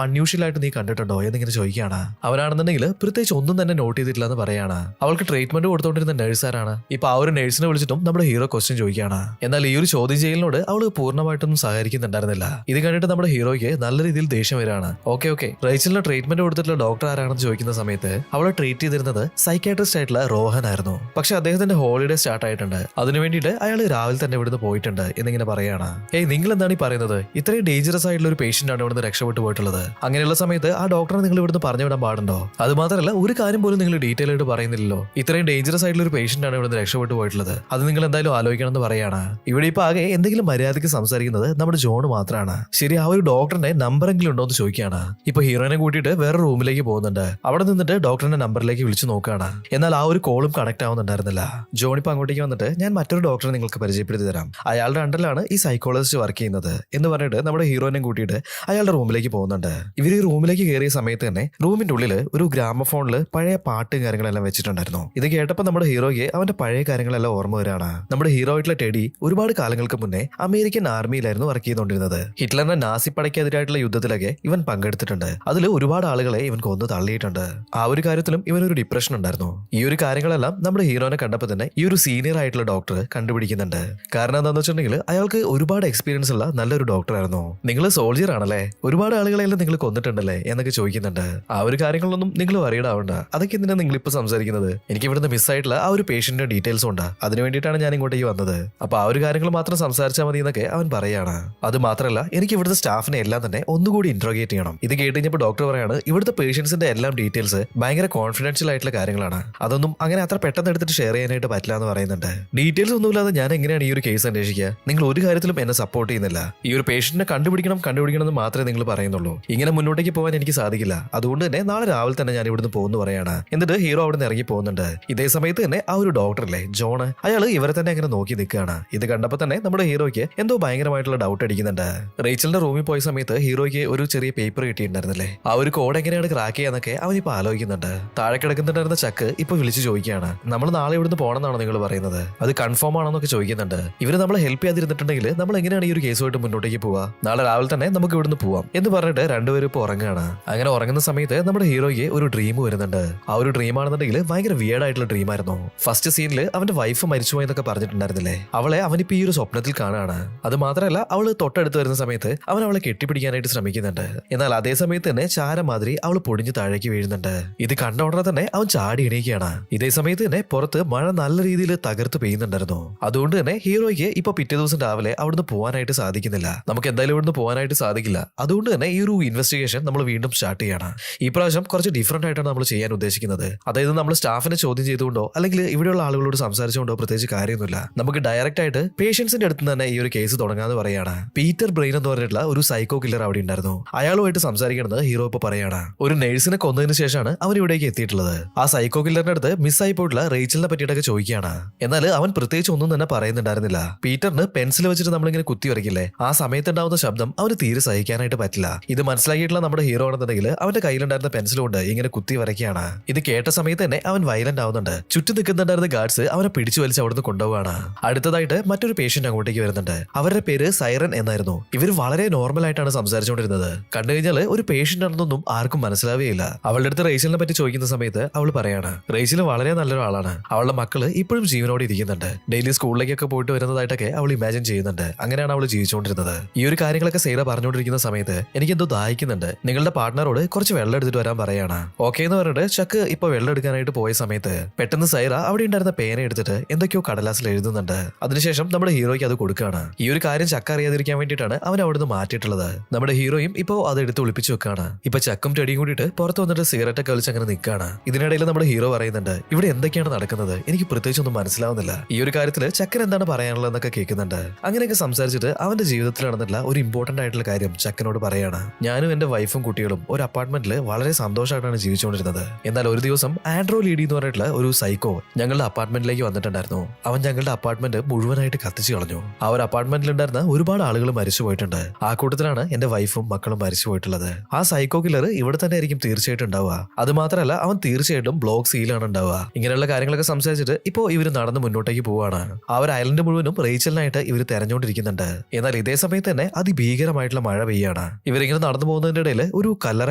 അൺയൂഷ്വൽ ആയിട്ട് നീ കണ്ടിട്ടുണ്ടോ എന്നിങ്ങനെ ചോദിക്കുകയാണ്. അവനാണെന്നുണ്ടെങ്കിൽ പ്രത്യേകിച്ച് ഒന്നും തന്നെ നോട്ട് ചെയ്തിട്ടില്ല എന്ന് പറയാണ്. അവൾക്ക് ട്രീറ്റ്മെന്റ് കൊടുത്തോണ്ടിരുന്ന നഴ്സാരാണ്. ഇപ്പൊ ആ ഒരു നഴ്സിനെ വിളിച്ചിട്ടും നമ്മുടെ ഹീറോ ക്വസ്റ്റ്യൻ ചോദിക്കുകയാണ്. എന്നാൽ ഈ ഒരു ചോദ്യം ചെയ്യലിനോട് അവള് പൂർണ്ണമായിട്ടൊന്നും സഹകരിക്കുന്നുണ്ടായിരുന്നില്ല. ഇത് കണ്ടിട്ട് നമ്മുടെ ഹീറോയ്ക്ക് നല്ല രീതിയിൽ ദേഷ്യം വരാണ്. ഓക്കെ റേച്ചലിന് ട്രീറ്റ്മെന്റ് കൊടുത്തിട്ടുള്ള ഡോക്ടർ ആരാണെന്ന് ചോദിക്കുന്ന സമയത്ത് അവളെ ട്രീറ്റ് ചെയ്തിരുന്നത് സൈക്കാട്രിസ്റ്റ് ആയിട്ടുള്ള റോഹൻ ആയിരുന്നു. പക്ഷെ അദ്ദേഹത്തിന്റെ ഹോളിഡേ സ്റ്റാർട്ട് ആയിട്ടുണ്ട്. അതിനു വേണ്ടിയിട്ട് അയാൾ രാവിലെ തന്നെ ഇവിടുന്ന് പോയിട്ടുണ്ട് എന്നിങ്ങനെ പറയാണ്. നിങ്ങൾ എന്താണ് ഈ പറയുന്നത്? ഇത്രയും ഡേഞ്ചറസ് ആയിട്ടുള്ള ഒരു പേഷ്യന്റ് ആണ് ഇവിടുന്ന് രക്ഷപ്പെട്ടു പോയിട്ടുള്ളത്. അങ്ങനെയുള്ള സമയത്ത് ആ ഡോക്ടറെ നിങ്ങൾ ഇവിടുന്ന് പറഞ്ഞു വിടാൻ പാടുണ്ടോ? അത് മാത്രമല്ല ഒരു കാര്യം പോലും നിങ്ങൾ ഡീറ്റെയിൽ ആയിട്ട് പറയുന്നില്ലല്ലോ. ഇത്രയും ഡേഞ്ചറസ് ആയിട്ടുള്ള ഒരു പേഷ്യന്റ് ആണ് ഇവിടുന്ന് രക്ഷപ്പെട്ടു പോയിട്ടുള്ളത്. അത് നിങ്ങൾ എന്തായാലും ആലോചിക്കണം എന്ന് പറയാണ്. ഇവിടെ ഇപ്പൊ ആകെ എന്തെങ്കിലും മര്യാദയ്ക്ക് സംസാരിക്കുന്നത് നമ്മുടെ ജോൺ മാത്രമാണ്. ശരി, ആ ഒരു ഡോക്ടറിന്റെ നമ്പറെങ്കിലും ഉണ്ടോ എന്ന് ചോദിക്കുകയാണ്. ഇപ്പൊ ഹീറോയിനെ കൂട്ടിയിട്ട് വേറെ റൂമിലേക്ക് പോകുന്നുണ്ട്. അവിടെ നിന്നിട്ട് ഡോക്ടറിന്റെ നമ്പറിലേക്ക് വിളിച്ചു നോക്കുകയാണ്. എന്നാൽ ആ ഒരു കോളും കണക്ട് ആവുന്നുണ്ടായിരുന്നില്ല. ജോൺ ഇപ്പൊ അങ്ങോട്ടേക്ക് വന്നിട്ട് ഞാൻ മറ്റൊരു ഡോക്ടറെ നിങ്ങൾക്ക് പരിചയപ്പെടുത്തി തരാം. അയാളുടെ അണ്ടറിലാണ് ഈ സൈക്കോളജിസ്റ്റ് വർക്ക് ചെയ്യുന്നത് എന്ന് പറഞ്ഞിട്ട് നമ്മുടെ ഹീറോയിനെ കൂട്ടിയിട്ട് അയാളുടെ റൂമിലേക്ക് പോകുന്നുണ്ട്. ഇവർ ഈ റൂമിലേക്ക് കയറിയ സമയത്ത് തന്നെ റൂമിന്റെ ഉള്ളിൽ ഒരു ഗ്രാമഫോണിൽ പഴയ പാട്ടും കാര്യങ്ങളെല്ലാം വെച്ചിട്ടുണ്ടായിരുന്നു. ഇത് കേട്ടപ്പോൾ നമ്മുടെ ഹീറോയ്ക്ക് അവന്റെ പഴയ കാര്യങ്ങളെല്ലാം ഓർമ്മ വരാണ്. നമ്മുടെ ഹീറോ ആയിട്ടുള്ള ടെഡി ഒരുപാട് കാലങ്ങൾക്ക് മുന്നേ അമേരിക്കൻ ആർമിയിലായിരുന്നു വർക്ക് ചെയ്തുകൊണ്ടിരുന്നത്. ഹിറ്റ്ലറിന്റെ നാസി പടയ്ക്കെതിരായിട്ടുള്ള യുദ്ധത്തിലൊക്കെ ഇവൻ പങ്കെടുത്തിട്ടുണ്ട്. അതിൽ ഒരുപാട് ആളുകളെ ഇവൻ കൊന്നു തള്ളിയിട്ടുണ്ട്. ആ ഒരു കാര്യത്തിലും ഇവനൊരു ഡിപ്രഷൻ ഉണ്ടായിരുന്നു. ഈ ഒരു കാര്യങ്ങളെല്ലാം നമ്മുടെ ഹീറോനെ കണ്ടപ്പോൾ തന്നെ ഈ ഒരു സീനിയർ ആയിട്ടുള്ള ഡോക്ടർ കണ്ടുപിടിക്കുന്നുണ്ട്. കാരണം എന്താണെന്ന് വെച്ചിട്ടുണ്ടെങ്കിൽ അയാൾക്ക് ഒരുപാട് എക്സ്പീരിയൻസ് ഉള്ള നല്ലൊരു ഡോക്ടർ ആയിരുന്നു. നിങ്ങൾ സോൾജിയർ ആണല്ലേ, ഒരുപാട് ആളുകളെല്ലാം നിങ്ങൾ കൊന്നിട്ടുണ്ടല്ലേ എന്നൊക്കെ ചോദിക്കുന്നുണ്ട്. ആ ഒരു കാര്യങ്ങളൊന്നും നിങ്ങൾ വറീഡാവണ്ട. അതൊക്കെ എന്തിനാ നിങ്ങൾ ഇപ്പൊ സംസാരിക്കുന്നത്? എനിക്ക് ഇവിടുന്ന് മിസ്സായിട്ടുള്ള ആ ഒരു പേഷ്യന്റിന്റെ ഡീറ്റെയിൽസ് ഉണ്ട്. അതിനു വേണ്ടിയിട്ടാണ് ഞാൻ ഇങ്ങോട്ടേക്ക് വന്നത്. അപ്പൊ ആ ഒരു കാര്യങ്ങൾ മാത്രം സംസാരിച്ചാൽ മതി എന്നൊക്കെ അവൻ പറയാണ്. അത് മാത്രമല്ല എനിക്ക് ഇവിടുത്തെ സ്റ്റാഫിനെ എല്ലാം തന്നെ ഒന്നുകൂടി ഇന്ററോഗേറ്റ് ചെയ്യണം. ഇത് കേട്ട് കഴിഞ്ഞപ്പോൾ ഡോക്ടർ പറയാണ് ഇവിടുത്തെ പേഷ്യൻസിന്റെ എല്ലാം ഡീറ്റെയിൽസ് ഭയങ്കര കോൺഫിഡൻഷ്യൽ ആയിട്ടുള്ള കാര്യങ്ങളാണ്. അതൊന്നും അങ്ങനെ അത്ര പെട്ടെന്ന് എടുത്തിട്ട് ഷെയർ ചെയ്യാനായിട്ട് പറ്റില്ല എന്ന് പറയുന്നുണ്ട്. ഡീറ്റെയിൽസ് ഒന്നുമില്ലാതെ ഞാൻ എങ്ങനെയാണ് ഈ ഒരു കേസ് അന്വേഷിക്കുക? നിങ്ങൾ ഒരു കാര്യത്തിലും എന്നെ സപ്പോർട്ട് ചെയ്യുന്നില്ല. ഈ ഒരു പേഷ്യന്റിനെ കണ്ടുപിടിക്കണം എന്ന് മാത്രമേ നിങ്ങൾ പറയുന്നുള്ളൂ. ഇങ്ങനെ മുന്നോട്ടേക്ക് പോകാൻ എനിക്ക് സാധിക്കില്ല. അതുകൊണ്ട് തന്നെ നാളെ രാവിലെ തന്നെ ഞാൻ ഇവിടുന്ന് പോകുന്നു പറയാണ്. എന്നിട്ട് ഹീറോ അവിടെ നിന്ന് ഇറങ്ങി പോകുന്നുണ്ട്. ഇതേ സമയത്ത് തന്നെ ആ ഒരു ഡോക്ടറല്ലേ ജോണ്, അയാൾ ഇവരെ തന്നെ അങ്ങനെ നോക്കി നിൽക്കുകയാണ്. ഇത് കണ്ടപ്പോൾ തന്നെ നമ്മുടെ ഹീറോയ്ക്ക് എന്തോ ഭയങ്കരമായിട്ടുള്ള ഡൗട്ട് അടിക്കുന്നുണ്ട്. റേച്ചലിന്റെ റൂമിൽ പോയ സമയത്ത് ഹീറോയ്ക്ക് ഒരു ചെറിയ പേപ്പർ കിട്ടിയിട്ടുണ്ടായിരുന്നില്ലേ, ആ ഒരു കോഡ് എങ്ങനെയാണ് ക്രാക്ക് ചെയ്യാന്നൊക്കെ അവൻ ഇപ്പൊ ആലോചിക്കുന്നുണ്ട്. താഴെ കിടക്കുന്നുണ്ടായിരുന്ന ചക്ക് ഇപ്പൊ വിളിച്ചു ചോദിക്കുകയാണ്. നമ്മൾ നാളെ ഇവിടുന്ന് പോകണമെന്നാണോ നിങ്ങൾ പറയുന്നത്? അത് കൺഫേം ആണോന്നൊക്കെ ചോദിക്കുന്നുണ്ട്. ഇവര് നമ്മളെ ഹെൽപ്പ് ചെയ്യാതിരുന്നിട്ടുണ്ടെങ്കിൽ നമ്മൾ എങ്ങനെയാണ് ഈ ഒരു കേസുമായിട്ട് മുന്നോട്ടേക്ക് പോവാ? നാളെ രാവിലെ തന്നെ നമുക്ക് ഇവിടുന്ന് പോവാം എന്ന് പറഞ്ഞിട്ട് രണ്ടുപേരും ഇപ്പൊ ഉറങ്ങുകയാണ്. അങ്ങനെ ഉറങ്ങുന്ന സമയത്ത് നമ്മുടെ ഹീറോയ്ക്ക് ഒരു ഡ്രീം വരുന്നുണ്ട്. ആ ഒരു ഡ്രീം ആണെന്നുണ്ടെങ്കിൽ ഭയങ്കര വിയേർഡ് ആയിട്ടുള്ള ഡ്രീം ആയിരുന്നു. ഫസ്റ്റ് സീനിൽ അവന്റെ വൈഫ് മരിച്ചുപോയി എന്നൊക്കെ പറഞ്ഞിട്ടുണ്ടായിരുന്നില്ലേ, അവളെ അവനിപ്പോ ഈ ഒരു സ്വപ്നത്തിൽ കാണുകയാണ്. അത് മാത്രമല്ല അവള് തൊട്ടടുത്ത് വരുന്ന സമയത്ത് അവൻ അവളെ കെട്ടിപ്പിടിക്കാനായിട്ട് ശ്രമിക്കുന്നുണ്ട്. എന്നാൽ അതേ സമയത്ത് തന്നെ ചാരമാതിരി അവൾ പൊടിഞ്ഞു താഴേക്ക് വീഴുന്നുണ്ട്. ഇത് കണ്ട ഉടനെ തന്നെ അവൻ ചാടി എണീക്കുകയാണ്. ഇതേ സമയത്ത് തന്നെ പുറത്ത് മഴ നല്ല രീതിയിൽ തകർത്ത് പെയ്യുന്നുണ്ടായിരുന്നു. അതുകൊണ്ട് തന്നെ ഹീറോയ്ക്ക് ഇപ്പൊ പിറ്റേ ദിവസം രാവിലെ അവിടുന്ന് പോകാനായിട്ട് സാധിക്കുന്നില്ല. നമുക്ക് എന്തായാലും ഇവിടുന്ന് പോകാനായിട്ട് സാധിക്കില്ല. അതുകൊണ്ട് തന്നെ ഈ ഒരു ഇൻവെസ്റ്റിഗേഷൻ നമ്മൾ വീണ്ടും സ്റ്റാർട്ട് ചെയ്യണം. ഈ പ്രാവശ്യം കുറച്ച് ഡിഫറെന്റ് ആയിട്ടാണ് നമ്മൾ ചെയ്യാൻ ഉദ്ദേശിക്കുന്നത്. അതായത് നമ്മൾ സ്റ്റാഫിനെ ചോദ്യം ചെയ്തുകൊണ്ടോ അല്ലെങ്കിൽ ഇവിടെയുള്ള ആളുകളോട് സംസാരിച്ചുകൊണ്ടോ പ്രത്യേകിച്ച് കാര്യമൊന്നുമില്ല. നമുക്ക് ഡയറക്റ്റ് ആയിട്ട് പേഷ്യൻസിന്റെ അടുത്ത് തന്നെ ഈ ഒരു കേസ് തുടങ്ങാന്ന് പറയാണ്. പീറ്റർ ബ്രെയിൻ എന്ന് പറഞ്ഞിട്ടുള്ള ഒരു സൈക്കോ കില്ലർ അവിടെ ഉണ്ടായിരുന്നു. അയാളുമായിട്ട് സംസാരിക്കണമെന്ന് ഹീറോ ഇപ്പൊ പറയാണ്. ഒരു നഴ്സിനെ കൊന്നതിന് ശേഷമാണ് അവൻ ഇവിടേക്ക് എത്തിയിട്ടുള്ളത്. ആ സൈക്കോ കില്ലറിന്റെ അടുത്ത് മിസ്സായി പോയിട്ടുള്ള റേച്ചലിനെ പറ്റിയിട്ടൊക്കെ ചോദിക്കുകയാണ്. എന്നാൽ അവൻ പ്രത്യേകിച്ച് ഒന്നും തന്നെ പറയുന്നുണ്ടായിരുന്നില്ല. പീറ്ററിന് പെൻസിൽ വെച്ചിട്ട് നമ്മളിങ്ങനെ കുത്തി വരയ്ക്കില്ലേ, ആ സമയത്ത് ഉണ്ടാവുന്ന ശബ്ദം അവന് തീരെ സഹിക്കാനായിട്ട് പറ്റില്ല. ഇത് മനസ്സിലാക്കിയിട്ടുള്ള നമ്മുടെ ഹീറോ ആണെന്നുണ്ടെങ്കിൽ അവന്റെ കയ്യിലുണ്ടായിരുന്ന പെൻസിൽ കൊണ്ട് ഇങ്ങനെ കുത്തി വരയ്ക്കുകയാണ്. ഇത് കേട്ട സമയത്ത് തന്നെ അവൻ വയലന്റ് ആവുന്നുണ്ട്. ചുറ്റും നിൽക്കുന്നുണ്ടായിരുന്ന ഗാർഡ്സ് അവനെ പിടിച്ചു വലിച്ച് അവിടുന്ന് കൊണ്ടുപോവാണ്. അടുത്തതായിട്ട് മറ്റൊരു പേഷ്യന്റ് അങ്ങോട്ടേക്ക് വരുന്നുണ്ട്. അവരുടെ പേര് സൈറൻ എന്നായിരുന്നു. ഇവർ വളരെ നോർമൽ ആയിട്ടാണ് സംസാരിച്ചുകൊണ്ടിരുന്നത്. കണ്ടു കഴിഞ്ഞാൽ ഒരു പേഷ്യന്റ് ആണെന്നൊന്നും ആർക്കും മനസ്സിലാവുകയില്ല. അവളുടെ അടുത്ത് റേച്ചലിനെ പറ്റി ചോദിക്കുന്ന സമയത്ത് അവൾ പറയാണ് റേച്ചൽ വളരെ നല്ലൊരാളാണ്. അവളുടെ മക്കള് ഇപ്പോഴും ജീവനോട് ഇരിക്കുന്നുണ്ട്. ഡെയിലി സ്കൂളിലേക്കൊക്കെ പോയിട്ട് വരുന്നതായിട്ടൊക്കെ അവൾ ഇമാജിൻ ചെയ്യുന്നുണ്ട്. അങ്ങനെയാണ് അവൾ ജീവിച്ചുകൊണ്ടിരുന്നത്. ഈ ഒരു കാര്യങ്ങളൊക്കെ സൈറ പറഞ്ഞുകൊണ്ടിരിക്കുന്ന സമയത്ത് സമയത്ത് എനിക്ക് എന്തോ ദാഹിക്കുന്നുണ്ട്, നിങ്ങളുടെ പാർട്ട്ണറോട് കുറച്ച് വെള്ളം എടുത്തിട്ട് വരാൻ പറയാണ്. ഓക്കെ എന്ന് പറഞ്ഞിട്ട് ചക്ക് ഇപ്പൊ വെള്ളം എടുക്കാനായിട്ട് പോയ സമയത്ത് പെട്ടെന്ന് സൈറ അവിടെ ഉണ്ടായിരുന്ന പേന എടുത്തിട്ട് എന്തൊക്കെയോ കടലാസിൽ എഴുതുന്നുണ്ട്. അതിനുശേഷം നമ്മുടെ ഹീറോയ്ക്ക് അത് കൊടുക്കുകയാണ്. ഈ ഒരു കാര്യം ചക്ക അറിയാതിരിക്കാൻ വേണ്ടിയിട്ടാണ് അവൻ അവിടുന്ന് മാറ്റിയിട്ടുള്ളത്. നമ്മുടെ ഹീറോയും ഇപ്പോ അത് എടുത്ത് ഒളിപ്പിച്ചു വെക്കാണ്. ഇപ്പൊ ചക്കും ടെടിയും കൂടിയിട്ട് പുറത്ത് വന്നിട്ട് സിഗരറ്റ് ഒക്കെ വലിച്ച് അങ്ങനെ നിൽക്കുകയാണ്. ഇതിനിടയിൽ നമ്മുടെ ഹീറോ പറയുന്നുണ്ട്, ഇവിടെ എന്തൊക്കെയാണ് നടക്കുന്നത്, എനിക്ക് പ്രത്യേകിച്ചൊന്നും മനസ്സിലാവുന്നില്ല. ഈ ഒരു കാര്യത്തിൽ ചക്കൻ എന്താണ് പറയാനുള്ളതെന്നൊക്കെ കേൾക്കുന്നുണ്ട്. അങ്ങനെയൊക്കെ സംസാരിച്ചിട്ട് അവന്റെ ജീവിതത്തിൽ നടന്നിട്ടുള്ള ഒരു ഇമ്പോർട്ടന്റ് ആയിട്ടുള്ള കാര്യം ചക്കനോട് പറയാണ്. ഞാനും എന്റെ വൈഫും കുട്ടികളും ഒരു അപ്പാർട്ട്മെന്റിൽ വളരെ സന്തോഷമായിട്ടാണ് ജീവിച്ചുകൊണ്ടിരുന്നത്. എന്നാൽ ഒരു ദിവസം ആൻഡ്രോ ലീഡി എന്ന് പറഞ്ഞിട്ടുള്ള ഒരു സൈക്കോ ഞങ്ങളുടെ അപ്പാർട്ട്മെന്റിലേക്ക് വന്നിട്ടുണ്ടായിരുന്നു. അവൻ ഞങ്ങളുടെ അപ്പാർട്ട്മെന്റ് മുഴുവനായിട്ട് കത്തിച്ചു കളഞ്ഞു. ആ ഒരു അപ്പാർട്ട്മെന്റിൽ ഉണ്ടായിരുന്ന ഒരുപാട് ആളുകൾ മരിച്ചു പോയിട്ടുണ്ട്. ആ കൂട്ടത്തിലാണ് എന്റെ വൈഫും മക്കളും മരിച്ചു പോയിട്ടുള്ളത്. ആ സൈക്കോ കില്ലർ ഇവിടെ തന്നെ ആയിരിക്കും തീർച്ചയായിട്ടും ഉണ്ടാവുക. അത് മാത്രമല്ല അവൻ തീർച്ചയായിട്ടും ബ്ലോക്ക് സീലാണ് ഉണ്ടാവുക. ഇങ്ങനെയുള്ള കാര്യങ്ങളൊക്കെ സംസാരിച്ചിട്ട് ഇപ്പോ ഇവർ നടന്ന് മുന്നോട്ടേക്ക് പോവാണ്. ആ ഒരു ഐലൻഡ് മുഴുവനും റേച്ചലിനായിട്ട് ഇവർ തെരഞ്ഞുകൊണ്ടിരിക്കുന്നുണ്ട്. എന്നാൽ ഇതേ സമയത്ത് തന്നെ അതിഭീകരമായിട്ടുള്ള മഴ പെയ്യാണ്. ഇവരിങ്ങനെ നടന്നു പോകുന്നതിന്റെ ഇടയിൽ ഒരു കല്ലറ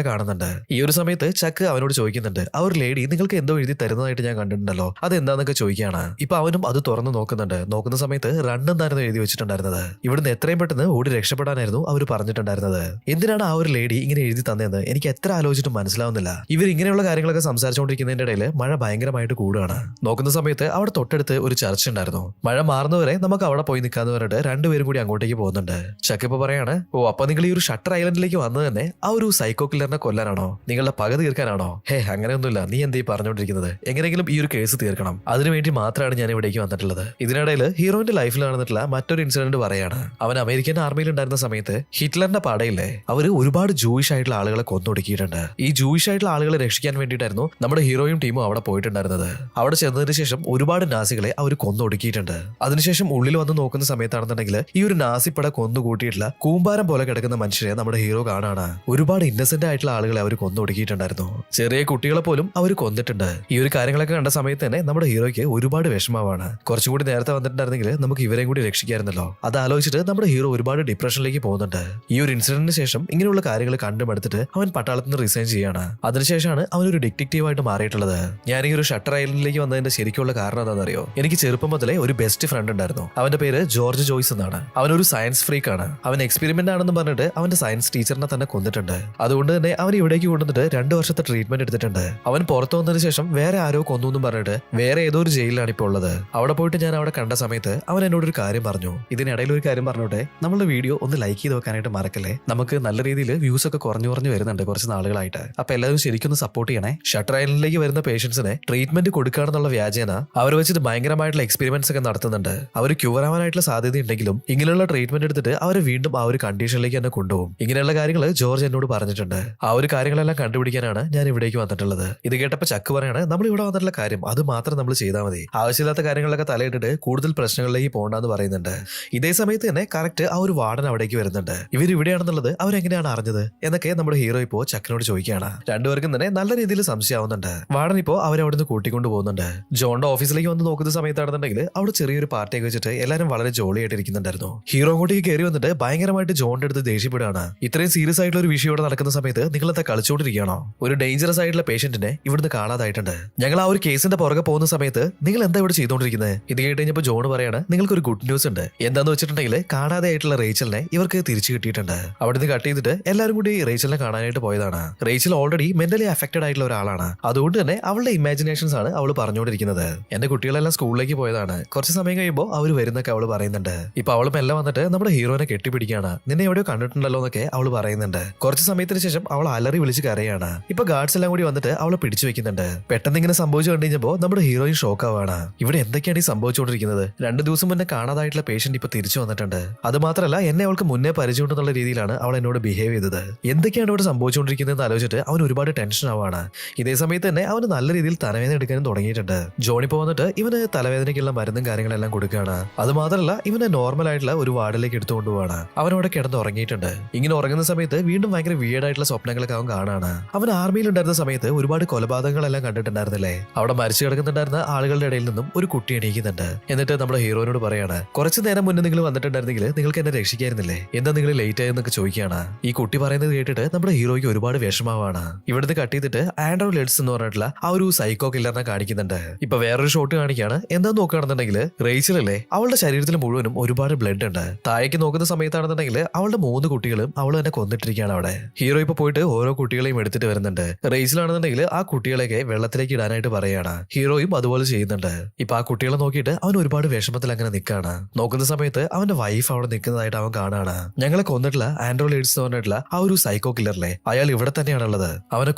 കാണുന്നുണ്ട്. ഈ ഒരു സമയത്ത് ചക്ക് അവനോട് ചോദിക്കുന്നുണ്ട്, ആ ഒരു ലേഡി നിങ്ങൾക്ക് എന്തോ എഴുതി തരുന്നതായിട്ട് ഞാൻ കണ്ടിട്ടുണ്ടല്ലോ, അത് എന്താന്നൊക്കെ ചോദിക്കുകയാണ്. ഇപ്പൊ അവനും അത് തുറന്നു നോക്കുന്നുണ്ട്. നോക്കുന്ന സമയത്ത് റണ്ണെന്നായിരുന്നു എഴുതി വെച്ചിട്ടുണ്ടായിരുന്നത്. ഇവിടുന്ന് എത്രയും പെട്ടെന്ന് ഓടി രക്ഷപ്പെടാനായിരുന്നു അവർ പറഞ്ഞിട്ടുണ്ടായിരുന്നത്. എന്തിനാണ് ആ ഒരു ലേഡി ഇങ്ങനെ എഴുതി തന്നതെന്ന് എനിക്ക് എത്ര ആലോചിച്ചിട്ടും മനസ്സിലാവുന്നില്ല. ഇവർ ഇങ്ങനെയുള്ള കാര്യങ്ങളൊക്കെ സംസാരിച്ചുകൊണ്ടിരിക്കുന്നതിന്റെ ഇടയിൽ മഴ ഭയങ്കരമായിട്ട് കൂടുകയാണ്. നോക്കുന്ന സമയത്ത് അവിടെ തൊട്ടടുത്ത് ഒരു ചർച്ച് ഉണ്ടായിരുന്നു. മഴ മാറുന്നവരെ നമുക്ക് അവിടെ പോയി നിൽക്കാന്ന് പറഞ്ഞിട്ട് രണ്ടുപേരും കൂടി അങ്ങോട്ടേക്ക് പോകുന്നുണ്ട്. ചക്കിപ്പോ പറയാണ്, ഓ അപ്പൊ നിങ്ങൾ ഈ ഒരു ഷട്ടർ ഐലൻഡിലേക്ക് വന്നത് തന്നെ ആ ഒരു സൈക്കോ കില്ലറിനെ കൊല്ലാനാണോ, നിങ്ങളുടെ പക തീർക്കാനാണോ? ഹേ അങ്ങനെയൊന്നുമില്ല, നീ എന്തീ പറഞ്ഞുകൊണ്ടിരിക്കുന്നത്? എങ്ങനെയെങ്കിലും ഈ ഒരു കേസ് തീർക്കണം, അതിനുവേണ്ടി മാത്രമാണ് ഞാൻ ഇവിടേക്ക് വന്നിട്ടുള്ളത്. ഇതിനിടയിൽ ഹീറോയിന്റെ ലൈഫിൽ നടന്നിട്ടുള്ള മറ്റൊരു ഇൻസിഡന്റ് പറയാണ്. അവൻ അമേരിക്കൻ ആർമിയിൽ ഉണ്ടായിരുന്ന സമയത്ത് ഹിറ്റ്ലറിന്റെ പടയില്ലേ അവര് ഒരുപാട് ജൂയിഷ് ആയിട്ടുള്ള ആളുകളെ കൊന്നൊടുക്കിയിട്ടുണ്ട്. ഈ ജൂയിഷ് ആയിട്ടുള്ള ആളുകളെ രക്ഷിക്കാൻ വേണ്ടിയിട്ടായിരുന്നു നമ്മുടെ ഹീറോയും ടീമും അവിടെ പോയിട്ടുണ്ടായിരുന്നത്. അവിടെ ചെന്നതിന് ശേഷം ഒരുപാട് നാസികളെ അവർ കൊന്നൊടുക്കിയിട്ടുണ്ട്. അതിനുശേഷം ഉള്ളിൽ വന്ന് നോക്കുന്ന സമയത്താണെന്നുണ്ടെങ്കിൽ ഈ ഒരു നാസിപ്പട കൊന്നുകൂട്ടിയിട്ടുള്ള കൂമ്പാരം പോലെ കിടക്കുന്ന മനുഷ്യരെ നമ്മുടെ ഹീറോ കാണാണ്. ഒരുപാട് ഇന്നസെന്റ് ആയിട്ടുള്ള ആളുകളെ അവർ കൊന്നൊടുക്കിയിട്ടുണ്ടായിരുന്നു. ചെറിയ കുട്ടികളെ പോലും അവർ കൊന്നിട്ടുണ്ട്. ഈ ഒരു കാര്യങ്ങളൊക്കെ കണ്ട സമയത്ത് തന്നെ നമ്മുടെ ഹീറോയ്ക്ക് ഒരുപാട് വിഷമമാണ്. കുറച്ചുകൂടി നേരത്തെ വന്നിട്ടുണ്ടായിരുന്നെങ്കിൽ നമുക്ക് ഇവരെയും കൂടി രക്ഷിക്കായിരുന്നല്ലോ. അത് ആലോചിച്ചിട്ട് നമ്മുടെ ഹീറോ ഒരുപാട് ഡിപ്രഷനിലേക്ക് പോകുന്നുണ്ട്. ഈ ഒരു ഇൻസിഡന്റിന് ശേഷം ഇങ്ങനെയുള്ള കാര്യങ്ങൾ കണ്ടുമെടുത്തിട്ട് അവൻ പട്ടാളത്തിൽ നിന്ന് റിസൈൻ ചെയ്യാണ്. അതിനുശേഷമാണ് അവനൊരു ഡിറ്റക്റ്റീവ് ആയിട്ട് മാറിയിട്ടുള്ളത്. ഞാൻ ഈ ഒരു ഷട്ടർ ഐലൻഡിലേക്ക് വന്നതിന്റെ ശരിക്കുള്ള കാരണം എന്താണെന്നറിയോ? എനിക്ക് ചെറുപ്പം മുതലേ ഒരു ബെസ്റ്റ് ഫ്രണ്ട് ഉണ്ടായിരുന്നു. അവന്റെ പേര് ജോർജ് ജോയ്സ് എന്നാണ്. അവനൊരു സയൻസ് ഫ്രീക്ക് ആണ്. അവൻ എക്സ്പെരിമെന്റ് ആണെന്ന് പറഞ്ഞിട്ട് അവന്റെ സയൻസ് ടീച്ചറിനെ തന്നെ കൊന്നിട്ടുണ്ട്. അതുകൊണ്ട് തന്നെ അവൻ ഇവിടേക്ക് കൊണ്ടുവന്നിട്ട് 2 വർഷത്തെ ട്രീറ്റ്മെന്റ് എടുത്തിട്ടുണ്ട്. അവൻ പുറത്തു വന്നതിന് ശേഷം വേറെ ആരോ കൊന്നു എന്നും പറഞ്ഞിട്ട് വേറെ ഏതോ ഒരു ജയിലിലാണ് ഇപ്പോൾ ഉള്ളത്. അവിടെ പോയിട്ട് ഞാൻ അവിടെ കണ്ട സമയത്ത് അവൻ എന്നോട് ഒരു കാര്യം പറഞ്ഞു. ഇതിനിടയിൽ ഒരു കാര്യം പറഞ്ഞോട്ടെ, നമ്മളുടെ വീഡിയോ ഒന്ന് ലൈക്ക് ചെയ്ത് വെക്കാനായിട്ട് മറക്കല്ലേ. നമുക്ക് നല്ല രീതിയിൽ വ്യൂസ് ഒക്കെ കുറഞ്ഞു വരുന്നുണ്ട് കുറച്ച് നാളുകളായിട്ട്. അപ്പൊ എല്ലാവരും ശരിക്കും സപ്പോർട്ട് ചെയ്യണേ. ഷട്ടർ ഐലൻഡിലേക്ക് വരുന്ന പേഷ്യൻസിനെ ട്രീറ്റ്മെന്റ് കൊടുക്കുകയാണെന്നുള്ള വ്യാജേന അവർ വെച്ചിട്ട് ഭയങ്കരമായിട്ടുള്ള എക്സ്പെരിമെന്റ്സ് ഒക്കെ നടത്തുന്നുണ്ട്. അവർ ക്യൂർ ആവാനായിട്ടുള്ള സാധ്യത ഉണ്ടെങ്കിലും ഇങ്ങനെയുള്ള ട്രീറ്റ്മെന്റ് എടുത്തിട്ട് അവർ വീണ്ടും ആ ഒരു കണ്ടീഷനിലേക്ക് തന്നെ കൊണ്ടുപോകും. ഇങ്ങനെയുള്ള കാര്യങ്ങൾ ജോർജ് എന്നോട് പറഞ്ഞിട്ടുണ്ട്. ആ ഒരു കാര്യങ്ങളെല്ലാം കണ്ടുപിടിക്കാനാണ് ഞാൻ ഇവിടേക്ക് വന്നിട്ടുള്ളത്. ഇത് കേട്ടപ്പോൾ ചക്ക് പറയാണ്, നമ്മൾ ഇവിടെ വന്നിട്ടുള്ള കാര്യം അത് മാത്രം നമ്മൾ ചെയ്താൽ മതി, ആവശ്യമില്ലാത്ത കാര്യങ്ങളൊക്കെ തലയിട്ടിട്ട് കൂടുതൽ പ്രശ്നങ്ങളിലേക്ക് പോകണ്ടെന്ന് പറയുന്നുണ്ട്. ഇതേ സമയത്ത് തന്നെ കറക്റ്റ് ആ ഒരു വാർഡൻ അവിടേക്ക് വരുന്നുണ്ട്. ഇവർ ഇവിടെയാണെന്നുള്ളത് അവരെങ്ങനെയാണ് അറിഞ്ഞത് എന്നൊക്കെ നമ്മുടെ ഹീറോ ഇപ്പോ ചക്കിനോട് ചോദിക്കുകയാണ്. രണ്ടുപേർക്കും തന്നെ നല്ല രീതിയിൽ സംശയമാവുന്നുണ്ട്. വാർഡൻ ഇപ്പോ അവരവിടെ നിന്ന് കൂട്ടിക്കൊണ്ട് പോകുന്നുണ്ട്. ജോണിന്റെ ഓഫീസിലേക്ക് വന്ന് നോക്കുന്ന സമയത്താണെന്നുണ്ടെങ്കിൽ അവിടെ ചെറിയൊരു പാർട്ടിയൊക്കെ വെച്ചിട്ട് എല്ലാവരും വളരെ ജോളിയായിട്ട് ഇരിക്കുന്നുണ്ടായിരുന്നു. ഹീറോ അങ്ങോട്ടേക്ക് കയറി വന്നിട്ട് ഭയങ്കരമായിട്ട് ജോണിന്റെ അടുത്ത് ദേഷ്യപ്പെടുകയാണ്. ഇത്രയും സീരിയസ് ആയിട്ടുള്ള ഒരു വിഷയം ഇവിടെ നടക്കുന്ന സമയത്ത് നിങ്ങളെന്താ കളിച്ചുകൊണ്ടിരിക്കുകയാണോ? ഒരു ഡേഞ്ചറസ് ആയിട്ടുള്ള പേഷ്യന്റിനെ ഇവിടുന്ന് കാണാതായിട്ടുണ്ട്. ഞങ്ങൾ ആ ഒരു കേസിന്റെ പുറകെ പോകുന്ന സമയത്ത് നിങ്ങൾ എന്താ ഇവിടെ ചെയ്തുകൊണ്ടിരിക്കുന്നത്? ഇത് കേട്ട് കഴിഞ്ഞപ്പോൾ ജോൺ പറയാണ്, നിങ്ങൾക്ക് ഒരു ഗുഡ് ന്യൂസ് ഉണ്ട്. എന്താന്ന് വെച്ചിട്ടുണ്ടെങ്കിൽ കാണാതെ ആയിട്ടുള്ള റേച്ചലിനെ ഇവർക്ക് തിരിച്ചു കിട്ടിയിട്ടുണ്ട്. അവിടെ നിന്ന് കട്ട് ചെയ്തിട്ട് എല്ലാവരും കൂടി റേച്ചലിനെ കാണാനായിട്ട് പോയതാണ്. റേച്ചൽ ഓൾറെഡി മെന്റലി അഫക്റ്റഡ് ആയിട്ടുള്ള ഒരാളാണ്. അതുകൊണ്ട് തന്നെ അവളുടെ ഇമാജിനേഷൻസ് ആണ് അവൾ പറഞ്ഞുകൊണ്ടിരിക്കുന്നത്. എന്റെ കുട്ടികളെല്ലാം സ്കൂളിലേക്ക് പോയതാണ്, കുറച്ച് സമയം കഴിയുമ്പോൾ അവർ വരുന്നൊക്കെ അവൾ പറയുന്നുണ്ട്. ഇപ്പൊ അവൾ മെല്ലെ വന്നിട്ട് നമ്മുടെ ഹീറോനെ കെട്ടിപ്പിടിക്കുകയാണ്. നിന്നെ എവിടെയോ കണ്ടിട്ടുണ്ടല്ലോ എന്നൊക്കെ അവൾ പറയുന്നുണ്ട്. കുറച്ച് സമയത്തിന് ശേഷം അവൾ അലറി വിളിച്ച് കരയാണ്. ഇപ്പൊ ഗാർഡ്സ് എല്ലാം കൂടി വന്നിട്ട് അവളെ പിടിച്ചു വെക്കുന്നുണ്ട്. പെട്ടെന്ന് ഇങ്ങനെ സംഭവിച്ചു കണ്ടു കഴിഞ്ഞപ്പോൾ നമ്മുടെ ഹീറോയിൻ ഷോക്ക് ആവാണ്. ഇവിടെ എന്തൊക്കെയാണ് ഈ സംഭവിച്ചുകൊണ്ടിരിക്കുന്നത്? 2 ദിവസം മുന്നേ കാണാതായിട്ടുള്ള പേഷ്യന്റ് ഇപ്പൊ തിരിച്ചു വന്നിട്ടുണ്ട്. അത് മാത്രമല്ല എന്നെ അവൾക്ക് മുന്നേ പരിചയമുണ്ടെന്നുള്ള രീതിയിലാണ് അവൾ എന്നോട് ബിഹേവ് ചെയ്തത്. എന്തൊക്കെയാണ് ഇവിടെ സംഭവിച്ചുകൊണ്ടിരിക്കുന്നത് ആലോചിച്ചിട്ട് അവൻ ഒരുപാട് ടെൻഷൻ ആവാണ്. ഇതേ സമയത്ത് തന്നെ അവന് നല്ല രീതിയിൽ തലവേദന എടുക്കാനും തുടങ്ങിയിട്ടുണ്ട്. ജോണിപ്പോ വന്നിട്ട് ഇവന് തലവേദനയ്ക്കുള്ള മരുന്നും കാര്യങ്ങളെല്ലാം കൊടുക്കുകയാണ്. അത് മാത്രമല്ല ഇവനെ നോർമൽ ആയിട്ടുള്ള ഒരു വാർഡിലേക്ക് എടുത്തുകൊണ്ടുപോവാണ്. അവനവിടെ കിടന്ന് ഉറങ്ങിയിട്ടുണ്ട്. ഇങ്ങനെ ഉറങ്ങുന്ന സമയത്ത് വീണ്ടും ഭയങ്കര വീടായിട്ടുള്ള സ്വപ്നങ്ങളൊക്കെ അവൻ കാണാണ്. അവൻ ആർമിയിൽ ഉണ്ടായിരുന്ന സമയത്ത് ഒരുപാട് കൊലപാതകങ്ങളെല്ലാം കണ്ടിട്ടുണ്ടായിരുന്നില്ലേ? അവിടെ മരിച്ചു കിടക്കുന്നുണ്ടായിരുന്ന ആളുകളുടെ ഇടയിൽ നിന്നും ഒരു കുട്ടി എണീക്കുന്നുണ്ട്. എന്നിട്ട് നമ്മുടെ ഹീറോയിനോട് പറയാണ്, കുറച്ചു നേരം മുന്നേ നിങ്ങൾ വന്നിട്ടുണ്ടായിരുന്നെങ്കിൽ നിങ്ങൾക്ക് എന്നെ രക്ഷിക്കായിരുന്നില്ലേ, എന്താ നിങ്ങൾ ലേറ്റ് ആയെന്നൊക്കെ ചോദിക്കുകയാണ്. ഈ കുട്ടി പറയുന്നത് കേട്ടിട്ട് നമ്മുടെ ഹീറോയ്ക്ക് ഒരുപാട് വിഷമമാണ്. ഇവിടുന്ന് കട്ട് ചെയ്തിട്ട് ആൻഡ്രോ ലെഡ്സ് എന്ന് പറഞ്ഞിട്ടുള്ള ആ ഒരു സൈക്കോ കില്ലറിനെ കാണിക്കുന്നുണ്ട്. ഇപ്പൊ വേറൊരു ഷോട്ട് കാണിക്കാണ്. എന്താ നോക്കുകയാണെന്നുണ്ടെങ്കിൽ റേച്ചൽ അല്ലേ, അവളുടെ ശരീരത്തിൽ മുഴുവനും ഒരുപാട് ബ്ലഡ് ഉണ്ട്. താഴേക്ക് നോക്കുന്ന സമയത്താണെന്നുണ്ടെങ്കിൽ അവളുടെ 3 കുട്ടികളും അവൾ തന്നെ കൊന്നിട്ടിരിക്കുകയാണ് അവിടെ. ഹീറോ ഇപ്പൊ പോയിട്ട് ഓരോ കുട്ടികളെയും എടുത്തിട്ട് വരുന്നുണ്ട്. റേസിലാണെന്നുണ്ടെങ്കിൽ ആ കുട്ടികളെയൊക്കെ വെള്ളത്തിലേക്ക് ഇടാനായിട്ട് പറയാണ്. ഹീറോയും അതുപോലെ ചെയ്യുന്നുണ്ട്. ഇപ്പൊ ആ കുട്ടികളെ നോക്കിയിട്ട് അവൻ ഒരുപാട് വിഷമത്തിൽ അങ്ങനെ നിൽക്കാണ്. നോക്കുന്ന സമയത്ത് അവന്റെ വൈഫ് അവിടെ നിൽക്കുന്നതായിട്ട് അവൻ കാണാണ്. ഞങ്ങളെ കൊന്നിട്ടില്ല ആൻഡ്രോയിഡ്സ് എന്ന് പറഞ്ഞിട്ടുള്ള ആ ഒരു സൈക്കോ കില്ലറിലെ അയാൾ ഇവിടെ തന്നെയാണുള്ളത്, അവനെ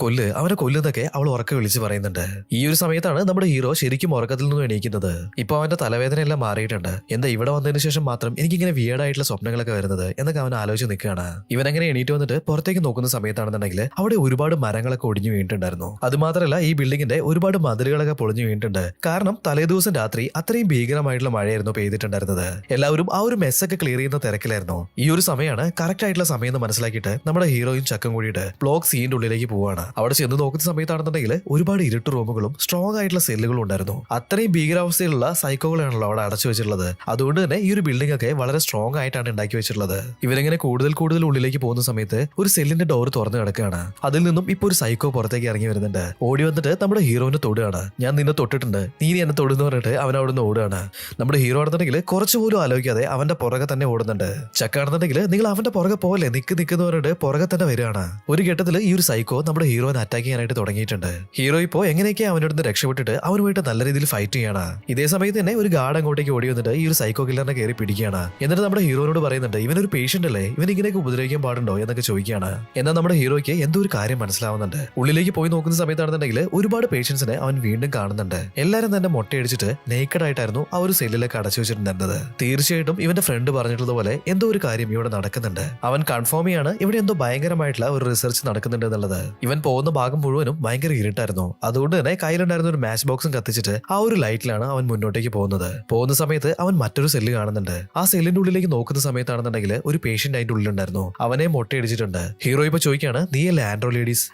കൊല്ലുന്നൊക്കെ അവൾ ഉറക്കെ വിളിച്ച് പറയുന്നുണ്ട്. ഈ ഒരു സമയത്താണ് നമ്മുടെ ഹീറോ ശരിക്കും ഉറക്കത്തിൽ നിന്നും എണീക്കുന്നത്. ഇപ്പൊ അവന്റെ തലവേദന എല്ലാം മാറിയിട്ടുണ്ട്. എന്താ ഇവിടെ വന്നതിന് ശേഷം മാത്രം എനിക്കിങ്ങനെ വിയേർഡായിട്ടുള്ള സ്വപ്നങ്ങളൊക്കെ വരുന്നത് എന്നൊക്കെ അവൻ ആലോചിച്ച് നിൽക്കുകയാണ്. ഇവൻ അങ്ങനെ എണീറ്റ് വന്നിട്ട് പുറത്തേക്ക് നോക്കുന്ന സമയത്താണെന്നുണ്ടെങ്കിൽ അവിടെ ഒരുപാട് മരങ്ങളൊക്കെ ഒടിഞ്ഞു വീണിട്ടുണ്ടായിരുന്നു. അതുമാത്രമല്ല ഈ ബിൽഡിങ്ങിന്റെ ഒരുപാട് മതിലുകളൊക്കെ പൊളിഞ്ഞു വീണിട്ടുണ്ട്. കാരണം തലേദിവസം രാത്രി അത്രയും ഭീകരമായിട്ടുള്ള മഴയായിരുന്നു പെയ്തിട്ടുണ്ടായിരുന്നത്. എല്ലാവരും ആ ഒരു മെസ്സൊക്കെ ക്ലിയർ ചെയ്യുന്ന തിരക്കിലായിരുന്നു. ഈ ഒരു സമയമാണ് കറക്റ്റ് ആയിട്ടുള്ള സമയം എന്ന് മനസ്സിലാക്കിയിട്ട് നമ്മുടെ ഹീറോയും ചക്കം കൂടിയിട്ട് ബ്ലോക്ക് സീന്റെ ഉള്ളിലേക്ക് പോവാണ്. അവിടെ ചെന്ന് നോക്കുന്ന സമയത്താണെന്നുണ്ടെങ്കിൽ ഒരുപാട് ഇരുട്ട് റൂമുകളും സ്ട്രോങ് ആയിട്ടുള്ള സെല്ലുകളും ഉണ്ടായിരുന്നു. അത്രയും ഭീകരാവസ്ഥയിലുള്ള സൈക്കോകളാണല്ലോ അവിടെ അടച്ചു വെച്ചിട്ടുള്ളത്. അതുകൊണ്ട് തന്നെ ഈ ഒരു ബിൽഡിംഗ് ഒക്കെ വളരെ സ്ട്രോങ് ആയിട്ടാണ് ഉണ്ടാക്കി വെച്ചിട്ടുള്ളത്. ഇവരിങ്ങനെ കൂടുതൽ ഉള്ളിലേക്ക് പോകുന്ന സമയത്ത് ഒരു സെല്ലിന്റെ ഡോർ തുറന്നു കിടക്കുകയാണ്. അതിൽ നിന്നും ഇപ്പൊ ഒരു സൈക്കോ പുറത്തേക്ക് ഇറങ്ങി വരുന്നുണ്ട്. ഓടി വന്നിട്ട് നമ്മുടെ ഹീറോനെ തൊടുകയാണ്. ഞാൻ നിന്നെ തൊട്ടിട്ടുണ്ട്, നീ എന്നെ തൊടുന്ന് പറഞ്ഞിട്ട് അവൻ അവിടെ നിന്ന് ഓടുകയാണ്. നമ്മുടെ ഹീറോ ആണെന്നുണ്ടെങ്കിൽ കുറച്ചു പോലും ആലോചിക്കാതെ അവന്റെ പുറകെ തന്നെ ഓടുന്നുണ്ട്. ചക്കാണെന്നുണ്ടെങ്കിൽ നിങ്ങൾ അവന്റെ പുറകെ പോലെ നിൽക്കുന്ന പറഞ്ഞിട്ട് പുറകെ തന്നെ വരികയാണ്. ഒരു ഘട്ടത്തിൽ ഈ ഒരു സൈക്കോ നമ്മുടെ ഹീറോനെ അറ്റാക്ക് ചെയ്യാനായിട്ട് തുടങ്ങിയിട്ടുണ്ട്. ഹീറോ ഇപ്പോ എങ്ങനെയൊക്കെ അവനോട് നിന്ന് രക്ഷപ്പെട്ടിട്ട് അവനുമായിട്ട് നല്ല രീതിയിൽ ഫൈറ്റ് ചെയ്യാണ്. ഇതേ സമയത്ത് തന്നെ ഒരു ഗാർഡ് അങ്ങോട്ടേക്ക് ഓടി വന്നിട്ട് ഈ ഒരു സൈക്കോ കില്ലറിനെ കയറി പിടിക്കുകയാണ്. എന്നിട്ട് നമ്മുടെ ഹീറോനോട് പറയുന്നുണ്ട്, ഇവനൊരു പേഷ്യന്റ് അല്ലേ, ഇവൻ ഇങ്ങനെയൊക്കെ ഉപദ്രവിക്കാൻ പാടുണ്ടോ എന്നൊക്കെ ചോദിക്കുകയാണ്. എന്നാൽ നമ്മുടെ ഹീറോയ്ക്ക് എന്തോ ഒരു കാര്യം മനസ്സിലാവുന്നുണ്ട്. ഉള്ളിലേക്ക് പോയി നോക്കുന്ന സമയത്താണെന്നുണ്ടെങ്കിൽ ഒരുപാട് പേഷ്യൻസിനെ അവൻ വീണ്ടും കാണുന്നുണ്ട്. എല്ലാരും തന്നെ മൊട്ടയടിച്ചിട്ട് നേക്കഡ് ആയിട്ടായിരുന്നു ആ ഒരു സെല്ലിലേക്ക് അടച്ചു വെച്ചിട്ടുണ്ടായിരുന്നത്. തീർച്ചയായിട്ടും ഇവന്റെ ഫ്രണ്ട് പറഞ്ഞിട്ടുള്ളതുപോലെ എന്തോ ഒരു കാര്യം ഇവിടെ നടക്കുന്നുണ്ട്. അവൻ കൺഫേം ചെയ്യാണ് ഇവിടെ എന്തോ ഭയങ്കരമായിട്ടുള്ള ഒരു റിസർച്ച് നടക്കുന്നുണ്ട് എന്നുള്ളത്. ഇവൻ പോകുന്ന ഭാഗം മുഴുവനും ഭയങ്കര ഇരുട്ടായിരുന്നു. അതുകൊണ്ട് തന്നെ കയ്യിലുണ്ടായിരുന്ന ഒരു മാച്ച് ബോക്സും കത്തിച്ചിട്ട് ആ ഒരു ലൈറ്റിലാണ് അവൻ മുന്നോട്ടേക്ക് പോകുന്ന സമയത്ത് അവൻ മറ്റൊരു സെല്ല് കാണുന്നുണ്ട്. ആ സെല്ലിന്റെ ഉള്ളിലേക്ക് നോക്കുന്ന സമയത്താണെന്നുണ്ടെങ്കിൽ ഒരു പേഷ്യന്റ് അതിന്റെ ഉള്ളിലുണ്ടായിരുന്നു. അവനെ മൊട്ടയടിച്ചിട്ടുണ്ട്. ഹീറോ ഇപ്പൊ ചോദിക്കാണ്, നീയല്ലേ ആൻഡ്രോയിഡ്സ്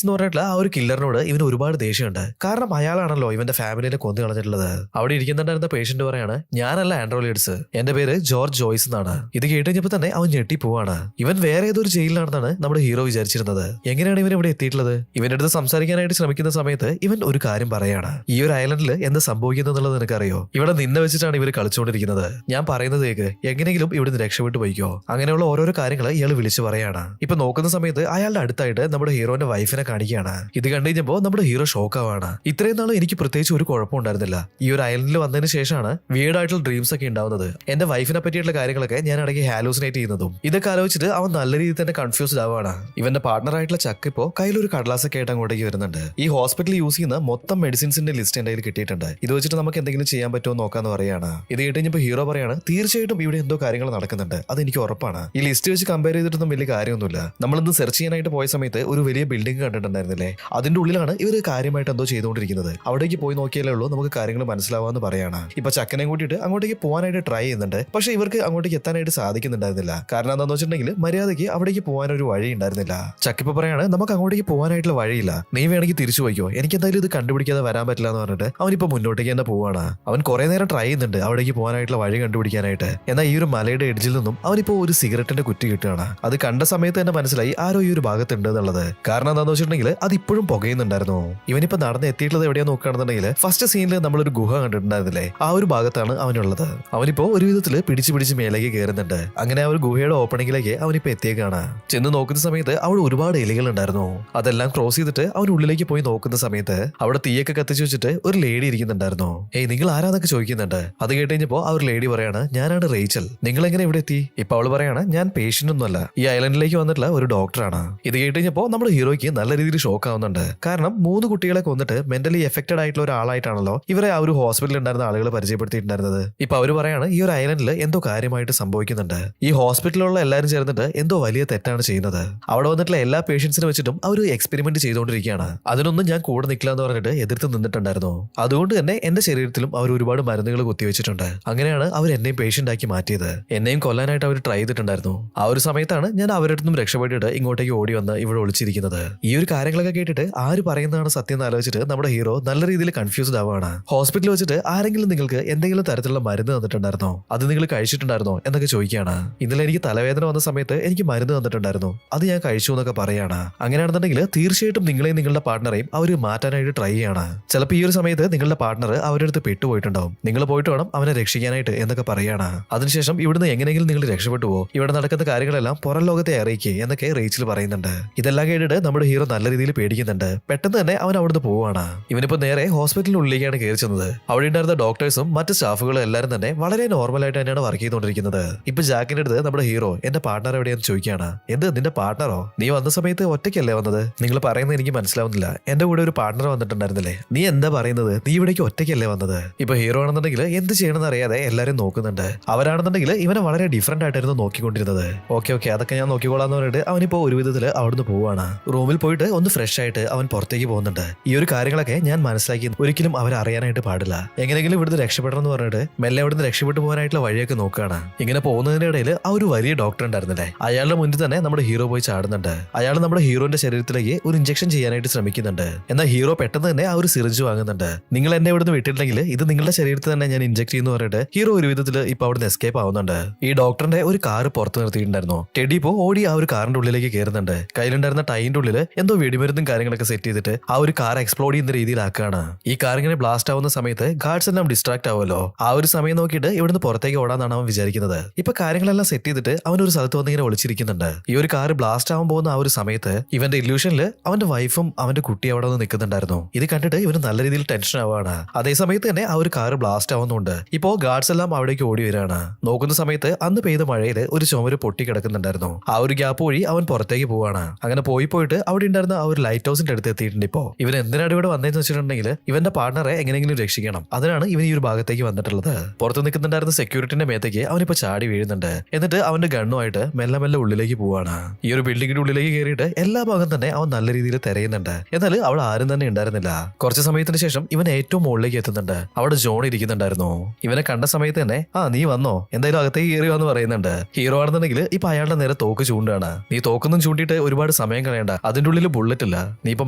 എന്ന് പറഞ്ഞിട്ടുള്ള ആ ഒരു കില്ലറിനോട് ഇവന് ഒരുപാട് ദേഷ്യമുണ്ട്. കാരണം അയാളാണല്ലോ ഇവന്റെ ഫാമിലിനെ കൊന്നു കളഞ്ഞിട്ടുള്ളത്. അവിടെ ഇരിക്കുന്നുണ്ടായിരുന്ന പേഷ്യന്റ് പറയാണ്, ഞാനല്ല ആൻഡ്രോയിഡ്സ്, എന്റെ പേര് ജോർജ് ജോയ്സ് എന്നാണ്. ഇത് കേട്ടുകഴിഞ്ഞപ്പോ തന്നെ അവൻ ഞെട്ടി പോവാണ്. ഇവൻ വേറെ ഏതൊരു ജയിലിലാണെന്നാണ് നമ്മുടെ ഹീറോ വിചാരിച്ചിരുന്നത്. എങ്ങനെയാണ് ഇവൻ ഇവിടെ എത്തിയിട്ടുള്ളത്? ഇവന്റെ അടുത്ത് സംസാരിക്കാനായിട്ട് ശ്രമിക്കുന്ന സമയത്ത് ഇവൻ ഒരു കാര്യം പറയാണ്, ഈ ഒരു ഐലൻഡിൽ എന്ത് സംഭവിക്കുന്നത് എന്നുള്ളത് നിനക്കറിയോ? ഇവിടെ നിന്നെ വെച്ചിട്ടാണ് ഇവർ കളിച്ചുകൊണ്ടിരിക്കുന്നത്. ഞാൻ പറയുന്നതേക്ക് എങ്ങനെയെങ്കിലും ഇവിടുന്ന് രക്ഷപ്പെട്ടു പോയിക്കോ. അങ്ങനെയുള്ള ഓരോരോ കാര്യങ്ങൾ ഇയാൾ വിളിച്ചു പറയാണ്. ഇപ്പൊ നോക്കുന്ന സമയത്ത് അയാളുടെ അടുത്തായിട്ട് നമ്മുടെ ഹീറോന്റെ വൈഫിനെ കാണിക്കുകയാണ്. ഇത് കണ്ടു കഴിഞ്ഞപ്പോ നമ്മുടെ ഹീറോ ഷോക്കാവാണ്. ഇത്രയും നാളും എനിക്ക് പ്രത്യേകിച്ച് ഒരു കുഴപ്പം ഉണ്ടായിരുന്നില്ല. ഈ ഒരു ഐലൻഡിൽ വന്നതിന് ശേഷമാണ് വീടായിട്ടുള്ള ഡ്രീംസ് ഒക്കെ ഉണ്ടാവുന്നത്. എന്റെ വൈഫിനെ പറ്റിയിട്ടുള്ള കാര്യങ്ങളൊക്കെ ഞാൻ ഇടയ്ക്ക് ഹാലൂസിനേറ്റ് ചെയ്യുന്നതും. ഇതൊക്കെ ആലോചിച്ചിട്ട് അവൻ നല്ല രീതിയിൽ തന്നെ കൺഫ്യൂസ്ഡ് ആവാണ്. ഇവന്റെ പാർട്ണർ ആയിട്ടുള്ള ചക്ക് ഇപ്പോ കയ്യിലൊരു കടലാസൊക്കെ ആയിട്ട് അങ്ങോട്ടേക്ക് വരുന്നുണ്ട്. ഈ ഹോസ്പിറ്റലിൽ യൂസ് ചെയ്യുന്ന മൊത്തം മെഡിസിൻസിന്റെ ലിസ്റ്റ് എന്റെ കയ്യിൽ കിട്ടിയിട്ടുണ്ട്. ഇത് വെച്ചിട്ട് നമുക്ക് എന്തെങ്കിലും ചെയ്യാൻ പറ്റുമോ നോക്കാന്ന് പറയാണ്. ഇത് കേട്ടുകഴിഞ്ഞപ്പോ ഹീറോ പറയാണ്, തീർച്ചയായിട്ടും ഇവിടെ എന്തോ കാര്യങ്ങൾ നടക്കുന്നുണ്ട്, അത് എനിക്ക് ഉറപ്പാണ്. ഈ ലിസ്റ്റ് വെച്ച് കമ്പയർ ചെയ്തിട്ടൊന്നും വലിയ കാര്യമൊന്നുമില്ല. നമ്മളിന്ന് സെർച്ച് ചെയ്യാനായിട്ട് പോയ സമയത്ത് ഒരു വലിയ ബിൽഡിംഗ് കണ്ടിട്ടുണ്ടായിരുന്നില്ലേ, അതിന്റെ ഉള്ളിലാണ് ഇവർ കാര്യമായിട്ട് എന്തോ ചെയ്തുകൊണ്ടിരിക്കുന്നത്. അവിടേക്ക് പോയി നോക്കിയാലേ ഉള്ളൂ നമുക്ക് കാര്യങ്ങൾ മനസ്സിലാവാന്ന് പറയാണ്. ഇപ്പൊ ചക്കനെ കൂട്ടിയിട്ട് അങ്ങോട്ടേക്ക് പോകാനായിട്ട് ട്രൈ ചെയ്യുന്നുണ്ട്. പക്ഷെ ഇവർക്ക് അങ്ങോട്ടേക്ക് എത്താനായിട്ട് സാധിക്കുന്നുണ്ടായിരുന്നില്ല. കാരണം എന്താണെന്ന് വെച്ചിട്ടുണ്ടെങ്കിൽ മര്യാദയ്ക്ക് അവിടേക്ക് പോകാനൊരു വഴി ഉണ്ടായിരുന്നില്ല. ചക്കിപ്പോ പറയാണ്, നമുക്ക് അങ്ങോട്ടേക്ക് പോകാനായിട്ടുള്ള വഴിയില്ല, നീ വേണമെങ്കിൽ തിരിച്ചു പോയിക്കോ, എനിക്ക് എന്തായാലും ഇത് കണ്ടുപിടിക്കാതെ വരാൻ പറ്റില്ല എന്ന് പറഞ്ഞിട്ട് അവനിപ്പോ മുന്നോട്ടേക്ക് തന്നെ പോവാണ്. അവൻ കുറെ നേരം ട്രൈ ചെയ്യുന്നുണ്ട് അവിടേക്ക് പോകാനായിട്ടുള്ള വഴി കണ്ടുപിടിക്കാനായിട്ട്. എന്നാൽ ഈ ഒരു മലയുടെ എഡ്ജിൽ നിന്നും അവനിപ്പോ ഒരു സിഗരറ്റിന്റെ കുറ്റി കിട്ടുകയാണ്. അത് കണ്ട സമയത്ത് തന്നെ മനസ്സിലായി ആരോ ഈ ഒരു ഭാഗത്തുണ്ട് എന്നുള്ളത്. കാരണം എന്താണെന്ന് വെച്ചിട്ടുണ്ടെങ്കിൽ അത് ഇപ്പോഴും പുകയുന്നുണ്ടായിരുന്നു. ഇവനിപ്പോ നടന്ന് എത്തിയിട്ടുള്ളത് എവിടെയാ നോക്കുകയാണെന്നുണ്ടെങ്കിൽ ഫസ്റ്റ് സീനിൽ നമ്മളൊരു ഗുഹ കണ്ടിട്ടുണ്ടായിരുന്നില്ലേ, ആ ഒരു ഭാഗത്താണ് അവനുള്ളത്. അവനിപ്പോ ഒരു വിധത്തില് പിടിച്ച് മേലേക്ക് കയറുന്നുണ്ട്. അങ്ങനെ ആ ഒരു ഗുഹയുടെ ഓപ്പണിംഗിലേക്ക് അവനിപ്പോ എത്തിയേക്കാണ്. ചെന്ന് നോക്കുന്ന സമയത്ത് അവിടെ ഒരുപാട് എലികൾ ഉണ്ടായിരുന്നു. അതെല്ലാം ക്രോസ് ചെയ്തിട്ട് അവൻ ഉള്ളിലേക്ക് പോയി നോക്കുന്ന സമയത്ത് അവിടെ തീയൊക്കെ കത്തിച്ചു വെച്ചിട്ട് ഒരു ലേഡി ഇരിക്കുന്നുണ്ടായിരുന്നു. ഏയ് നിങ്ങൾ ആരാന്നൊക്കെ ചോദിക്കുന്നുണ്ട്. അത് കേട്ട് കഴിഞ്ഞപ്പോ ആ ഒരു ലേഡി പറയാണ്, ഞാനാണ് റേച്ചൽ, നിങ്ങൾ എങ്ങനെ ഇവിടെ എത്തി? ഇപ്പൊ അവള് പറയാണ്, ഞാൻ പേഷ്യന്റ് ഒന്നുമല്ല, ഈ ഐലൻഡിലേക്ക് വന്നിട്ടുള്ള ഒരു ഡോക്ടറാണ്. ഇത് കേട്ട് കഴിഞ്ഞപ്പോ നമ്മുടെ ഹീറോയ്ക്ക് നല്ല രീതിയിൽ ഷോക്ക് ആവുന്നുണ്ട്. കാരണം 3 കുട്ടികളെ കൊന്നിട്ട് മെന്റലി എഫക്റ്റഡ് ആയിട്ടുള്ള ഒരാളായിട്ടാണല്ലോ ഇവരെ ആ ഒരു ഹോസ്പിറ്റലിൽ ഉണ്ടായിരുന്ന ആളുകൾ പരിചയപ്പെടുത്തിയിട്ടുണ്ടായിരുന്നത്. ഇപ്പൊ അവര് പറയാണ്, ഈ ഒരു ഐലൻഡിൽ എന്തോ കാര്യമായിട്ട് സംഭവിക്കുന്നുണ്ട്. ഈ ഹോസ്പിറ്റലിലുള്ള എല്ലാവരും ചേർന്നിട്ട് എന്തോ വലിയ തെറ്റാണ് ചെയ്യുന്നത്. അവിടെ വന്നിട്ടുള്ള എല്ലാ പേഷ്യൻസിനെ വെച്ചിട്ടും അവർ എക്സ്പെരിമെന്റ് ചെയ്തുകൊണ്ടിരിക്കുകയാണ്. അതിനൊന്നും ഞാൻ കൂടെ നിൽക്കില്ല എന്ന് പറഞ്ഞിട്ട് എതിർത്ത് നിന്നിട്ടുണ്ടായിരുന്നു. അതുകൊണ്ട് തന്നെ എന്റെ ശരീരത്തിലും അവർ ഒരുപാട് മരുന്നുകൾ കുത്തിവെച്ചിട്ടുണ്ട്. അങ്ങനെയാണ് അവർ എന്നെയും പേഷ്യന്റ് ആക്കി മാറ്റിയത്. എന്നെയും കൊല്ലാനായിട്ട് അവർ ട്രൈ ചെയ്തിട്ടുണ്ടായിരുന്നു. ആ ഒരു സമയത്താണ് ഞാൻ അവരുടെ നിന്നും രക്ഷപ്പെട്ടിട്ട് ഇങ്ങോട്ടേക്ക് ഓടി വന്ന് ഇവിടെ ഒളിച്ചിരിക്കുന്നത്. ഈ ഒരു കാര്യങ്ങളൊക്കെ കേട്ടിട്ട് ആര് പറയുന്നതാണ് സത്യം എന്ന് ആലോചിച്ചിട്ട് നമ്മുടെ ഹീറോ നല്ല രീതിയിൽ കൺഫ്യൂസ്ഡ് ആവുകയാണ്. ഹോസ്പിറ്റലിൽ വെച്ചിട്ട് ആരെങ്കിലും നിങ്ങൾക്ക് എന്തെങ്കിലും തരത്തിലുള്ള മരുന്ന് തന്നിട്ടുണ്ടായിരുന്നോ, അത് നിങ്ങൾ കഴിച്ചിട്ടുണ്ടായിരുന്നോ എന്നൊക്കെ ചോദിക്കുകയാണ്. ഇന്നലെ എനിക്ക് തലവേദന വന്ന സമയത്ത് എനിക്ക് മരുന്ന് തന്നിട്ടുണ്ടായിരുന്നു, അത് ഞാൻ കഴിച്ചു എന്നൊക്കെ പറയാണ്. അങ്ങനെയാണെന്നുണ്ടെങ്കിൽ തീർച്ചയായിട്ടും നിങ്ങളെയും നിങ്ങളുടെ പാർട്ണറെയും അവർ മാറ്റാനായിട്ട് ട്രൈ ചെയ്യാണ്. ചിലപ്പോൾ ഈ ഒരു സമയത്ത് നിങ്ങളുടെ പാർട്ണർ അവരുടെ അടുത്ത് പെട്ടുപോയിട്ടുണ്ടാവും, നിങ്ങൾ പോയിട്ട് വേണം അവനെ രക്ഷിക്കാനായിട്ട് എന്നൊക്കെ പറയാണ്. അതിനുശേഷം ഇവിടുന്ന് എങ്ങനെയെങ്കിലും നിങ്ങൾ രക്ഷപ്പെട്ടു പോകും, ഇവിടെ നടക്കുന്ന കാര്യങ്ങൾ കാര്യങ്ങളെല്ലാം പുറം ലോകത്തെ അറിയിക്കുക എന്നൊക്കെ റേച്ചൽ പറയുന്നുണ്ട്. ഇതെല്ലാം കേട്ടിട്ട് നമ്മുടെ ഹീറോ നല്ല രീതിയിൽ പേടിക്കുന്നുണ്ട്. പെട്ടെന്ന് തന്നെ അവൻ അവിടുന്ന് പോവാണ്. ഇവനിപ്പോ നേരെ ഹോസ്പിറ്റലിനുള്ളിലേക്കാണ് കയറി ചെന്നത്. അവിടെ ഉണ്ടായിരുന്ന ഡോക്ടേഴ്സും മറ്റ് സ്റ്റാഫുകളും എല്ലാവരും തന്നെ വളരെ നോർമലായിട്ട് തന്നെയാണ് വർക്ക് ചെയ്തുകൊണ്ടിരിക്കുന്നത്. ഇപ്പൊ ജാക്കിന്റെ അടുത്ത് നമ്മുടെ ഹീറോ എന്റെ പാർട്ണർ എവിടെയാന്ന് ചോദിക്കുകയാണ്. എന്ത് നിന്റെ പാർട്ണറോ? നീ വന്ന സമയത്ത് ഒറ്റയ്ക്കല്ലേ വന്നത്? നിങ്ങൾ പറയുന്നത് എനിക്ക് മനസ്സിലാവുന്നില്ല. എന്റെ കൂടെ ഒരു പാർട്ണർ വന്നിട്ടുണ്ടായിരുന്നില്ലേ? നീ എന്താ പറയുന്നത്? നീ ഇവിടേക്ക് ഒറ്റയ്ക്കല്ലേ വന്നത്? ഇപ്പൊ ഹീറോ ആണെന്നുണ്ടെങ്കിൽ എന്ത് ചെയ്യണമെന്ന് അറിയാതെ എല്ലാരും നോക്കുന്നുണ്ട്. അവരാണെന്നുണ്ടെങ്കിൽ ഇവനെ വളരെ ഡിഫറന്റ് ആയിട്ടായിരുന്നു നോക്കിക്കൊണ്ടിരുന്നത്. ഓക്കെ അതൊക്കെ ഞാൻ നോക്കിക്കോളാന്ന് പറഞ്ഞിട്ട് അവനിപ്പോ ഒരു വിധത്തിൽ അവിടുന്ന് പോവാണ്. റൂമിൽ പോയിട്ട് ഒന്ന് ഫ്രഷ് ആയിട്ട് അവൻ പുറത്തേക്ക് പോകുന്നുണ്ട്. ഈ ഒരു കാര്യങ്ങളൊക്കെ ഞാൻ മനസ്സിലാക്കി ഒരിക്കലും അവർ അറിയാനായിട്ട് പാടില്ല. എങ്ങനെയെങ്കിലും ഇവിടുന്ന് രക്ഷപ്പെടണം എന്ന് പറഞ്ഞിട്ട് മെല്ലെ അവിടുന്ന് രക്ഷപ്പെട്ടു പോകാനായിട്ടുള്ള വഴിയൊക്കെ നോക്കുകയാണ്. ഇങ്ങനെ പോകുന്നതിന്റെ ഇടയിൽ ആ ഒരു വലിയ ഡോക്ടർ ഉണ്ടായിരുന്നില്ലേ, അയാളുടെ മുന്നിൽ തന്നെ നമ്മുടെ ഹീറോ പോയി ചാടുന്നുണ്ട്. അയാൾ നമ്മുടെ ഹീറോന്റെ ശരീരത്തിലേക്ക് ഒരു ഇഞ്ചക്ഷൻ ചെയ്യാനായിട്ട് ശ്രമിക്കുന്നുണ്ട്. എന്നാൽ ഹീറോ പെട്ടെന്ന് തന്നെ ആ ഒരു സിറിഞ്ച് വാങ്ങുന്നുണ്ട്. നിങ്ങൾ എന്നെ ഇവിടുന്ന് വിട്ടിട്ടുണ്ടെങ്കിൽ ഇത് നിങ്ങളുടെ ശരീരത്തിൽ തന്നെ ഞാൻ ഇഞ്ചക്ട് ചെയ്യുന്നു പറഞ്ഞിട്ട് ഹീറോ ഒരു വിധത്തിൽ ഇപ്പൊ അവിടുന്ന് എസ്കേപ്പ് ആവുന്നുണ്ട്. ഈ ഡോക്ടറിന്റെ ഒരു കാറ് പുറത്ത് നിർത്തിയിട്ടുണ്ടായിരുന്നു. ടെഡി ഇപ്പോ ഓടി ആ ഒരു കാറിന്റെ ഉള്ളിലേക്ക് കയറുന്നുണ്ട്. കയ്യിലുണ്ടായിരുന്ന ടൈന്റെ ഉള്ളിൽ എന്തോ വെടിമരുന്നും കാര്യങ്ങളൊക്കെ സെറ്റ് ചെയ്തിട്ട് ആ ഒരു കാർ എക്സ്പ്ലോഡ് ചെയ്യുന്ന രീതിയിലാക്കുകയാണ്. ഈ കാർ ഇങ്ങനെ ബ്ലാസ്റ്റ് ആവുന്ന സമയത്ത് ഗാർഡ്സ് എല്ലാം ഡിസ്ട്രാക്ട് ആവുമല്ലോ. ആ ഒരു സമയം നോക്കിയിട്ട് ഇവിടുന്ന് പുറത്തേക്ക് ഓടാന്നാണ് അവൻ വിചാരിക്കുന്നത്. ഇപ്പൊ കാര്യങ്ങളെല്ലാം സെറ്റ് ചെയ്തിട്ട് അവൻ ഒരു സ്ഥലത്ത് വന്ന് ഇങ്ങനെ ഒളിച്ചിരിക്കുന്നുണ്ട്. ഈ ഒരു കാർ ബ്ലാസ്റ്റ് ആവാൻ പോകുന്ന ആ ഒരു സമയത്ത് ഇവന്റെ ഇല്യൂഷനിൽ അവന്റെ വൈഫും അവന്റെ കുട്ടി അവിടെ വന്ന് നിൽക്കുന്നുണ്ടായിരുന്നു. ഇത് കണ്ടിട്ട് ഇവന് നല്ല രീതിയിൽ ടെൻഷൻ ആവുകയാണ്. അതേ സമയത്ത് തന്നെ ആ ഒരു കാർ ബ്ലാസ്റ്റ് ആവുന്നുണ്ട്. ഇപ്പോ ഗാർഡ്സ് എല്ലാം അവിടേക്ക് ഓടി വരികയാണ്. നോക്കുന്ന സമയത്ത് അന്ന് പെയ്ത മഴയിൽ ഒരു ചുമര് പൊട്ടി കിടക്കുന്നുണ്ടായിരുന്നു. ആ ഒരു ഗ്യാപ്പ് വഴി അവൻ പുറത്തേക്ക് പോവാണ്. അങ്ങനെ പോയിട്ട് അവിടെ ഉണ്ടായിരുന്ന ആ ഒരു ലൈറ്റ് ഹൗസിന്റെ അടുത്ത് എത്തിയിട്ടുണ്ട്. ഇപ്പോ ഇവൻ എന്തിനാണ് ഇവിടെ വന്നതെന്ന് വെച്ചിട്ടുണ്ടെങ്കിൽ ഇവന്റെ പാർട്ണറെ എങ്ങനെയെങ്കിലും രക്ഷിക്കണം. അതിനാണ് ഇവൻ ഈ ഒരു ഭാഗത്തേക്ക് വന്നിട്ടുള്ളത്. പുറത്ത് നിൽക്കുന്നുണ്ടായിരുന്ന സെക്യൂരിറ്റിന്റെ മേത്തേക്ക് അവനിപ്പോ ചാടി വീഴുന്നുണ്ട്. എന്നിട്ട് അവന്റെ ഗണ്ണുമായിട്ട് മെല്ലെ മെല്ലെ ഉള്ളിലേക്ക് പോവാണ്. ഈ ഒരു ബിൽഡിങ്ങിന്റെ ഉള്ളിലേക്ക് കയറിയിട്ട് എല്ലാ ഭാഗം തന്നെ അവൻ നല്ല രീതിയിൽ തിരയുന്നുണ്ട്. എന്നാൽ അവിടെ ആരും തന്നെ ഉണ്ടായിരുന്നില്ല. കുറച്ച് സമയത്തിന് ശേഷം ഇവൻ ഏറ്റവും മുകളിലേക്ക് എത്തുന്നുണ്ട്. അവിടെ ജോൺ ഇരിക്കുന്നുണ്ടായിരുന്നു. ഇവനെ കണ്ട സമയത്ത് തന്നെ നീ വന്നോ, എന്തായാലും അകത്തേക്ക് കയറി വന്ന് പറയുന്നുണ്ട്. ഹീറോ ആണെന്നുണ്ടെങ്കിൽ ഇപ്പൊ അയാളുടെ നേരെ തോക്ക് ചൂണ്ടാണ്. നീ തോക്കൊന്നും ചൂണ്ടിയിട്ട് ഒരുപാട് സമയം കളയണ്ട, അതിന്റെ ഉള്ളിൽ ബുള്ളറ്റ് ഇല്ല, നീ ഇപ്പൊ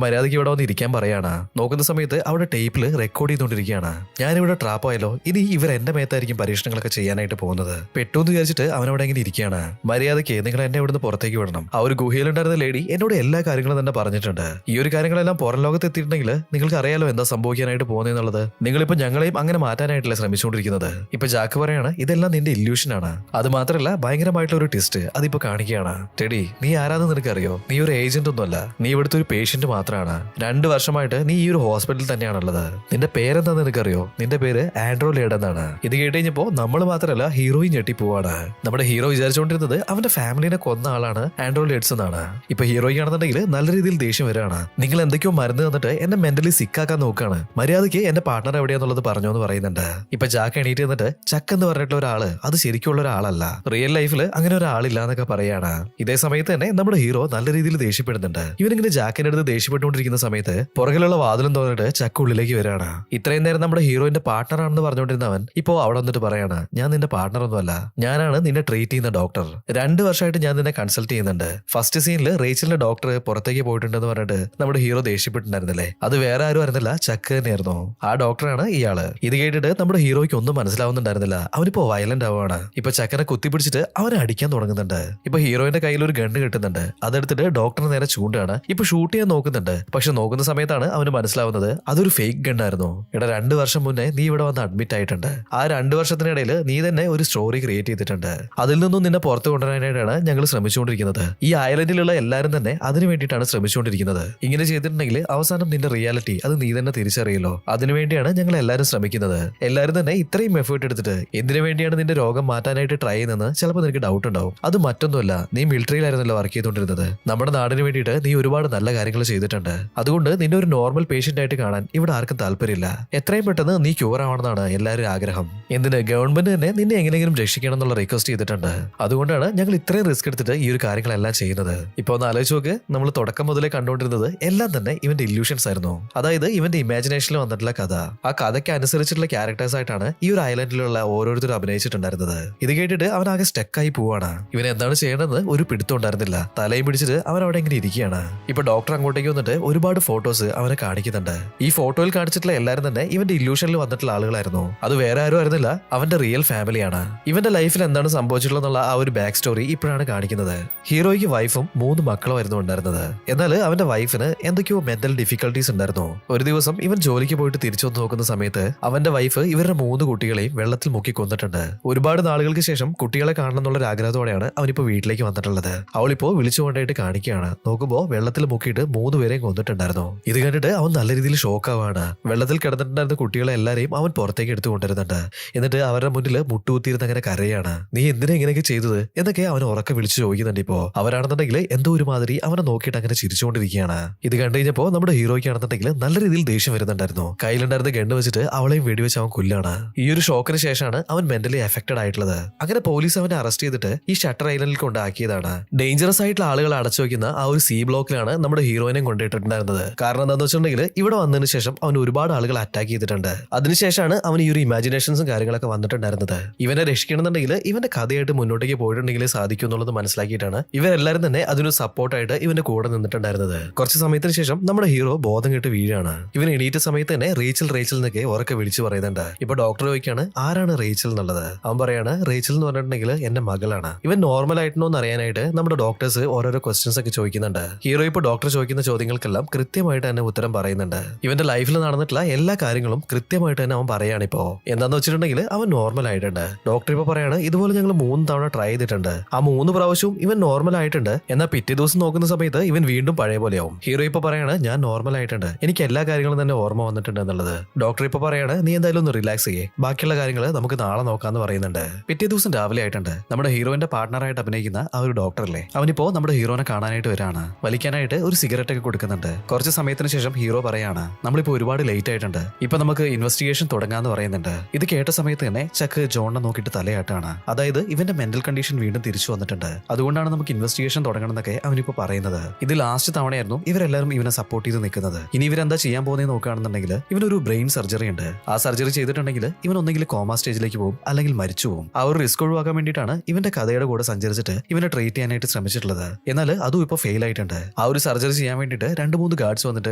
മര്യാദയ്ക്ക് ഇവിടെ വന്ന് ഇരിക്കാൻ പറയാണ്. നോക്കുന്ന സമയത്ത് അവിടെ ടേപ്പില് റെക്കോർഡ് ചെയ്തുകൊണ്ടിരിക്കുകയാണ്. ഞാനിവിടെ ട്രാപ്പായല്ലോ, ഇനി ഇവർ എന്റെ മേത്തായിരിക്കും പരീക്ഷണങ്ങളൊക്കെ ചെയ്യാനായിട്ട് പോകുന്നത്. പെട്ടെന്ന് വിചാരിച്ചിട്ട് അവനവിടെ എങ്ങനെ ഇരിക്കുകയാണ്. മര്യാദയ്ക്ക് നിങ്ങൾ എന്നെ ഇവിടുന്ന് പുറത്തേക്ക് വിടണം. ആ ഒരു ഗുഹയിലുണ്ടായിരുന്ന ലേഡി എന്നോട് എല്ലാ കാര്യങ്ങളും തന്നെ പറഞ്ഞിട്ടുണ്ട്. ഈ ഒരു കാര്യങ്ങളെല്ലാം പുറം ലോകത്ത് എത്തിയിട്ടുണ്ടെങ്കിൽ നിങ്ങൾക്ക് അറിയാലോ എന്താ സംഭവിക്കാനായിട്ട് പോകുന്നതെന്നുള്ളത്. നിങ്ങളിപ്പോ ഞങ്ങളെയും അങ്ങനെ മാറ്റാനായിട്ടല്ലേ ശ്രമിച്ചുകൊണ്ടിരിക്കുന്നത്. ഇപ്പൊ ജാക്ക് പറയാണ് ഇതെല്ലാം നിന്റെ ഇല്യൂഷനാണ്. അത് മാത്രമല്ല ഭയങ്കരമായിട്ടുള്ള ഒരു ട്വിസ്റ്റ് അതിപ്പോ കാണിക്കുകയാണ്. ടെഡി, നീ ആരാന്ന് നിനക്കറിയോ? നീ ഒരു ഏജന്റ് ഒന്നുമല്ല, നീ ഇവിടുത്തെ ഒരു പേഷ്യന്റ് മാത്രമാണ്. 2 വർഷമായിട്ട് നീ ഈ ഒരു ഹോസ്പിറ്റലിൽ തന്നെയാണുള്ളത്. നിന്റെ പേരെന്താന്ന് നിനക്കറിയോ? നിന്റെ പേര് ആൻഡ്രോ ലേഡ് എന്നാണ്. ഇത് കേട്ട് കഴിഞ്ഞപ്പോ നമ്മൾ മാത്രമല്ല ഹീറോയും ഞെട്ടിപ്പോവാണ്. നമ്മുടെ ഹീറോ വിചാരിച്ചുകൊണ്ടിരുന്നത് അവന്റെ ഫാമിലിനെ കൊന്ന ആളാണ് ആൻഡ്രോ ലേഡ്സ് എന്നാണ്. ഇപ്പൊ ഹീറോയ്ക്ക് ആണെന്നുണ്ടെങ്കിൽ നല്ല രീതിയിൽ ദേഷ്യം വരികയാണ്. നിങ്ങൾ എന്തൊക്കെയോ മരുന്ന് തന്നിട്ട് എന്നെ മെന്റലി സിക്കാക്കാൻ നോക്കുകയാണ്. മര്യാദയ്ക്ക് എന്റെ പാർട്ണർ എവിടെയാന്നുള്ളത് പറഞ്ഞോ എന്ന് പറയുന്നുണ്ട്. ഇപ്പൊ ജാക്ക് എണീറ്റ് എന്നിട്ട് ചക്ക് എന്ന് പറഞ്ഞിട്ടുള്ള ഒരാള് അത് ശരിക്കുള്ള ഒരാളല്ല, റിയൽ ലൈഫിൽ അങ്ങനെ ഒരാളില്ല എന്നൊക്കെ പറയാണ്. ഇതേ സമയത്ത് തന്നെ നമ്മുടെ ഹീറോ നല്ല രീതിയിൽ ദേഷ്യപ്പെടുന്നുണ്ട്. ഇവനിങ്ങനെ ജാക്കിന്റെ അടുത്ത് ദേഷ്യപ്പെട്ടുകൊണ്ടിരിക്കുന്ന സമയത്ത് പുറകിലുള്ള വാതിലും തോന്നിട്ട് ചക്ക് ഉള്ളിലേക്ക് വരികയാണ്. ഇത്രയും നേരം നമ്മുടെ ഹീറോയിന്റെ പാർട്ണർ ആണെന്ന് പറഞ്ഞുകൊണ്ടിരുന്നവൻ ഇപ്പോ അവിടെ വന്നിട്ട് പറയാണ് ഞാൻ നിന്റെ പാർട്ണർ ഒന്നുമല്ല, ഞാനാണ് നിന്നെ ട്രീറ്റ് ചെയ്യുന്ന ഡോക്ടർ. 2 വർഷമായിട്ട് ഞാൻ നിന്നെ കൺസൾട്ട് ചെയ്യുന്നുണ്ട്. ഫസ്റ്റ് സീനിൽ റേച്ചലിന്റെ ഡോക്ടർ പുറത്തേക്ക് പോയിട്ടുണ്ടെന്ന് പറഞ്ഞിട്ട് നമ്മുടെ ഹീറോ ദേഷ്യപ്പെട്ടിട്ടുണ്ടായിരുന്നില്ലേ, അത് വേറെ ആരും ആയിരുന്നില്ല, ചക്ക് തന്നെയായിരുന്നു. ആ ഡോക്ടറാണ് ഇയാള്. ഇത് കേട്ടിട്ട് നമ്മുടെ ഹീറോയ്ക്ക് ഒന്നും മനസ്സിലാവുന്നുണ്ടായിരുന്നില്ല. അവനിപ്പോ വയലന്റ് ആവുകയാണ്. ഇപ്പൊ ചക്കനെ കുത്തിപ്പിടിച്ചിട്ട് അവനെ അടിക്കാൻ തുടങ്ങുന്നുണ്ട്. ഇപ്പൊ ഹീറോയിന്റെ കയ്യിൽ ഒരു ഗണ്ണ് കിട്ടുന്നുണ്ട്. അതെടുത്തിട്ട് ഡോക്ടറിന് നേരെ ചൂണ്ടാണ്. ഇപ്പൊ ഷൂട്ട് ചെയ്യാൻ നോക്കുന്നുണ്ട്. പക്ഷെ നോക്കുന്ന സമയത്താണ് അവന് മനസ്സിലാവുന്നത് അതൊരു ഫേക്ക് ഗണ്ണായിരുന്നു. 2 വർഷം മുന്നേ നീ ഇവിടെ വന്ന് അഡ്മിറ്റ് ആയിട്ടുണ്ട്. ആ 2 വർഷത്തിനിടയിൽ നീ തന്നെ ഒരു സ്റ്റോറി ക്രിയേറ്റ് ചെയ്തിട്ടുണ്ട്. അതിൽ നിന്നും നിന്നെ പുറത്തു കൊണ്ടുവരാനായിട്ടാണ് ഞങ്ങൾ ശ്രമിച്ചുകൊണ്ടിരിക്കുന്നത്. ഈ ഐലൻഡിലുള്ള എല്ലാവരും തന്നെ അതിനു വേണ്ടിയിട്ടാണ് ശ്രമിച്ചുകൊണ്ടിരിക്കുന്നത്. ഇങ്ങനെ ചെയ്തിട്ടുണ്ടെങ്കിൽ അവസാനം നിന്റെ റിയാലിറ്റി അത് നീ തന്നെ തിരിച്ചറിയല്ലോ. അതിനുവേണ്ടിയാണ് ഞങ്ങൾ എല്ലാവരും ശ്രമിക്കുന്നത്. എല്ലാവരും തന്നെ ഇത്രയും എഫേർട്ട് എടുത്തിട്ട് എന്തിനു വേണ്ടിയാണ് നിന്റെ രോഗം മാറ്റാനായിട്ട് ട്രൈ ചെയ്യുന്നത് ചിലപ്പോൾ നിനക്ക് ഡൗട്ട് ഉണ്ടാവും. അത് മറ്റൊന്നുമല്ല, നീ മിലിറ്ററിയിലായിരുന്നല്ലോ വർക്ക് ചെയ്തുകൊണ്ടിരുന്നത്. നമ്മുടെ നാടിന് വേണ്ടിയിട്ട് നീ ഒരുപാട് നല്ല കാര്യങ്ങൾ ചെയ്തിട്ടുണ്ട്. അതുകൊണ്ട് നിന്നെ ഒരു നോർമൽ പേഷ്യന്റ് ആയിട്ട് കാണാൻ ഇവിടെ ആർക്കും താല്പര്യമില്ല. എത്രയും പെട്ടെന്ന് നീ ക്യൂർ ആവണമെന്നാണ് എല്ലാവരും ആഗ്രഹം. എന്തിന് ഗവൺമെന്റ് തന്നെ നിന്നെ എങ്ങനെയെങ്കിലും രക്ഷിക്കണം എന്നുള്ള റിക്വസ്റ്റ് ചെയ്തിട്ടുണ്ട്. അതുകൊണ്ടാണ് ഞങ്ങൾ ഇത്രയും റിസ്ക് എടുത്തിട്ട് ഈ ഒരു കാര്യങ്ങളെല്ലാം ചെയ്യുന്നത്. ഇപ്പൊ ഒന്ന് ആലോചിച്ച് നോക്ക്, നമ്മൾ തുടക്കം മുതലേ കണ്ടുകൊണ്ടിരുന്നത് എല്ലാം തന്നെ ഇവന്റെ ഇല്യൂഷൻസ് ആയിരുന്നു. അതായത് ഇവന്റെ ഇമാജിനേഷനിൽ വന്നിട്ടുള്ള കഥ. ആ കഥയ്ക്ക് അനുസരിച്ചിട്ടുള്ള ക്യാരക്ടേഴ്സ് ആയിട്ടാണ് ഈ ഒരു ഐലൻഡിലുള്ള ഓരോരുത്തരും അഭിനയിച്ചിട്ടുണ്ടായിരുന്നത്. ഇത് കേട്ടിട്ട് അവൻ ആകെ സ്റ്റക്കായി പോവാണ്. ഇവൻ എന്താണ് ചെയ്യേണ്ടത് ഒരു പിടുത്തം ഉണ്ടായിരുന്നില്ല. തലയും പിടിച്ചിട്ട് അവൻ അവിടെ ഇങ്ങനെ ഇരിക്കുകയാണ്. ഇപ്പൊ ഡോക്ടർ അങ്ങോട്ടേക്ക് വന്നിട്ട് ഒരുപാട് ഫോട്ടോസ് അവനെ കാണിക്കുന്നുണ്ട്. ഈ ഫോട്ടോയിൽ കാണിച്ചിട്ടുള്ള എല്ലാവരും തന്നെ ഇവന്റെ ഇല്യൂഷനിൽ വന്നിട്ടുള്ള ആളുകളായിരുന്നു. അത് വേറെ ആരും ആയിരുന്നില്ല, അവന്റെ റിയൽ ഫാമിലിയാണ്. ഇവന്റെ ലൈഫിൽ എന്താണ് സംഭവിച്ചിട്ടുള്ള ആ ഒരു ബാക്ക് സ്റ്റോറി ഇപ്പോഴാണ് കാണിക്കുന്നത്. ഹീറോയ്ക്ക് വൈഫും 3 മക്കളും ആയിരുന്നു ഉണ്ടായിരുന്നത്. എന്നാൽ അവന്റെ വൈഫിന് എന്തൊക്കെയോ മെന്റൽ ഡിഫിക്കൽട്ടീസ് ഉണ്ടായിരുന്നു. ഒരു ദിവസം ഇവൻ ജോലിക്ക് പോയിട്ട് തിരിച്ചു വന്ന് നോക്കുന്ന സമയത്ത് അവന്റെ വൈഫ് ഇവരുടെ 3 കുട്ടികളെയും വെള്ളത്തിൽ മുക്കി കൊന്നിട്ടുണ്ട്. ഒരുപാട് നാളുകൾക്ക് ശേഷം കുട്ടികളെ കാണണം എന്നുള്ള ആഗ്രഹത്തോടെയാണ് അവനിപ്പോ വീട്ടിലേക്ക് വന്നിട്ടുള്ളത്. അവളിപ്പോ വിളിച്ചുകൊണ്ടായിട്ട് കാണിക്കുകയാണ്. നോക്കുമ്പോ വെള്ളത്തിൽ മുക്കിയിട്ട് 3 പേരെയും കൊന്നിട്ടുണ്ടായിരുന്നു. ഇത് കണ്ടിട്ട് അവൻ നല്ല രീതിയിൽ ഷോക്കാവാണ്. വെള്ളത്തിൽ കിടന്നിട്ടുണ്ടായിരുന്ന കുട്ടികളെ എല്ലാരെയും അവൻ പുറത്തേക്ക് എടുത്തു കൊണ്ടുവരുന്നുണ്ട്. എന്നിട്ട് അവരുടെ മുന്നിൽ മുട്ടുകുത്തിയിരുന്ന് അങ്ങനെ കരയാണ്. നീ എന്തിനാ ഇങ്ങനെയൊക്കെ ചെയ്തത് എന്നൊക്കെ അവൻ ഉറക്കെ വിളിച്ചു ചോദിക്കുന്നുണ്ട്. ഇപ്പോ അവരാണെന്നുണ്ടെങ്കിൽ എന്തോ ഒരു മാതിരി അവനെ നോക്കിയിട്ട് അങ്ങനെ ചിരിച്ചുകൊണ്ടിരിക്കുകയാണ്. ഇത് കണ്ടു കഴിഞ്ഞപ്പോ നമ്മുടെ ഹീറോയ്ക്കാണെന്നുണ്ടെങ്കിൽ നല്ല രീതിയിൽ ദേഷ്യം വരുന്നുണ്ടായിരുന്നു. കയ്യിലുണ്ടായിരുന്ന ഗണ്ണ് വെച്ചിട്ട് അവളെയും വെടിവെച്ച് അവൻ കൊല്ലാണ്. ഈ ഒരു ഷോക്കിന് ശേഷമാണ് അവൻ മെന്റലി അഫക്റ്റഡ് ആയിട്ടുള്ളത്. അങ്ങനെ പോലീസ് അവനെ അറസ്റ്റ് ചെയ്തിട്ട് ഈ ഷട്ടർ ഐലൻഡിൽ കൊണ്ടാക്കിയതാണ്. ഡേഞ്ചറസ് ആയിട്ടുള്ള ആളുകൾ അടച്ചു വയ്ക്കുന്ന ആ ഒരു സി ബ്ലോക്കിലാണ് നമ്മുടെ ഹീറോയിനെ കൊണ്ടിട്ടുണ്ടായിരുന്നത്. കാരണം എന്താണെന്ന് വെച്ചിട്ടുണ്ടെങ്കിൽ ഇവിടെ വന്നതിന് ശേഷം അവൻ ഒരുപാട് ആളുകൾ അറ്റാക്ക് ചെയ്തിട്ടുണ്ട്. അതിനുശേഷമാണ് അവൻ ഈ ഒരു ഇമാജിനേഷൻസും കാര്യങ്ങളൊക്കെ വന്നിട്ടുണ്ടായിരുന്നത്. ഇവനെ രക്ഷിക്കണമെന്നുണ്ടെങ്കിൽ ഇവന്റെ കഥയായിട്ട് മുന്നോട്ടേക്ക് പോയിട്ടുണ്ടെങ്കിൽ സാധിക്കും എന്നുള്ളത് മനസ്സിലാക്കിയിട്ടാണ് ഇവരെല്ലാരും തന്നെ അതിനൊരു സപ്പോർട്ടായിട്ട് ഇവന്റെ കൂടെ നിന്നിട്ടുണ്ടായിരുന്നത്. കുറച്ച് സമയത്തിന് ശേഷം നമ്മുടെ ഹീറോ ബോധം കെട്ട് വീഴാണ്. ഇവൻ എണീറ്റ സമയത്ത് തന്നെ റേച്ചൽ റേച്ചൽ എന്നൊക്കെ ഉറക്കെ വിളിച്ചു പറയുന്നുണ്ട്. ഇപ്പൊ ഡോക്ടർ ചോദിക്കാണ് ആരാണ് റേച്ചൽ എന്നുള്ളത്. അവൻ പറയാണ് റേച്ചൽ എന്ന് പറഞ്ഞിട്ടുണ്ടെങ്കിൽ എന്റെ മകളാണ്. ഇവൻ നോർമൽ ആയിട്ടോ എന്ന് അറിയാനായിട്ട് നമ്മുടെ ഡോക്ടേഴ്സ് ഓരോരോ ക്വസ്റ്റ്യൻസ് ഒക്കെ ചോദിക്കുന്നുണ്ട്. ഹീറോ ഇപ്പൊ ഡോക്ടർ ചോദിക്കുന്ന ചോദ്യങ്ങൾക്കെല്ലാം കൃത്യമായിട്ട് തന്നെ ഉത്തരം പറയുന്നുണ്ട്. ഇവന്റെ ലൈഫിൽ നടന്നിട്ടുള്ള എല്ലാ കാര്യങ്ങളും കൃത്യമായിട്ട് തന്നെ അവൻ പറയാണ്. ഇപ്പോ എന്താന്ന് വെച്ചിട്ടുണ്ടെങ്കിൽ അവൻ നോർമൽ ആയിട്ടുണ്ട്. ഡോക്ടർ ഇപ്പൊ പറയാണ് ഇതുപോലെ ഞങ്ങൾ 3 തവണ ട്രൈ ചെയ്തിട്ടുണ്ട്. ആ 3 പ്രാവശ്യവും ഇവൻ നോർമൽ ആയിട്ടുണ്ട്. എന്നാൽ പിറ്റേ ദിവസം നോക്കുന്ന സമയത്ത് ഇവൻ വീണ്ടും പഴയ പോലെയാവും. ഹീറോ ഇപ്പൊ പറയാണ് ഞാൻ നോർമൽ ആയിട്ടുണ്ട്, എനിക്ക് എല്ലാ കാര്യങ്ങളും തന്നെ ഓർമ്മ വന്നിട്ടുണ്ട് എന്നുള്ളത്. ഡോക്ടർ ഇപ്പൊ പറയാണ് നീ എന്തായാലും ഒന്ന് റിലാക്സ് ചെയ്യേ, ബാക്കിയുള്ള കാര്യങ്ങൾ നമുക്ക് നാളെ നോക്കാന്ന് പറയുന്നുണ്ട്. പിറ്റേ ദിവസം രാവിലെ ആയിട്ടുണ്ട്. നമ്മുടെ ഹീറോയിന്റെ പാർട്ണറായിട്ട് അഭിനയിക്കുന്ന ആ ഒരു ഡോക്ടറല്ലേ അവനിപ്പോ നമ്മുടെ ഹീറോനെ കാണാനായിട്ട് വരാണ്. വലിക്കാനായിട്ട് ഒരു സിഗരറ്റ് ഒക്കെ കൊടുക്കുന്നുണ്ട്. കുറച്ച് സമയത്തിന് ശേഷം ഹീറോ പറയാണ് നമ്മളിപ്പോ ഒരുപാട് ലേറ്റ് ആയിട്ടുണ്ട്, ഇപ്പൊ നമുക്ക് ഇൻവെസ്റ്റിഗേഷൻ തുടങ്ങാന്ന് പറയുന്നുണ്ട്. ഇത് കേട്ട സമയത്ത് തന്നെ ചക്ക് ജോണിനെ നോക്കിയിട്ട് തലയാട്ടാണ്. അതായത് ഇവന്റെ മെന്റൽ കണ്ടീഷൻ വീണ്ടും തിരിച്ചു വന്നിട്ടുണ്ട്, അതുകൊണ്ടാണ് നമുക്ക് ഇൻവെസ്റ്റിഗേഷൻ തുടങ്ങണം എന്നൊക്കെ അവനിപ്പോ പറയുന്നത്. ഇത് ലാസ്റ്റ് തവണയായിരുന്നു ഇവരെല്ലാവരും ഇവനെ സപ്പോർട്ട് ചെയ്ത് നിൽക്കുന്നത്. ഇനി ഇവരെന്താ ചെയ്യാൻ പോകുന്നത് നോക്കുകയാണെന്നുണ്ടെങ്കിൽ ഇവനൊരു ബ്രെയിൻ സർജറി ഉണ്ട്. ആ സർജറി ചെയ്തിട്ടുണ്ടെങ്കിൽ ഇവൻ ഒന്നെങ്കിൽ കോമ സ്റ്റേജിലേക്ക് പോകും അല്ലെങ്കിൽ മരിച്ചു പോകും. ആ ഒരു റിസ്ക് ഒഴിവാക്കാൻ വേണ്ടിയിട്ടാണ് ഇവന്റെ കഥയുടെ കൂടെ സഞ്ചരിച്ചിട്ട് ഇവനെ ട്രീറ്റ് ചെയ്യാനായിട്ട് ശ്രമിച്ചിട്ടുള്ളത്. എന്നാൽ അതും ഇപ്പൊ ഫെയിൽ ആയിട്ടുണ്ട്. ആ ഒരു സർജറി ചെയ്യാൻ വേണ്ടിയിട്ട് 2-3 ഗാർഡ്സ് വന്നിട്ട്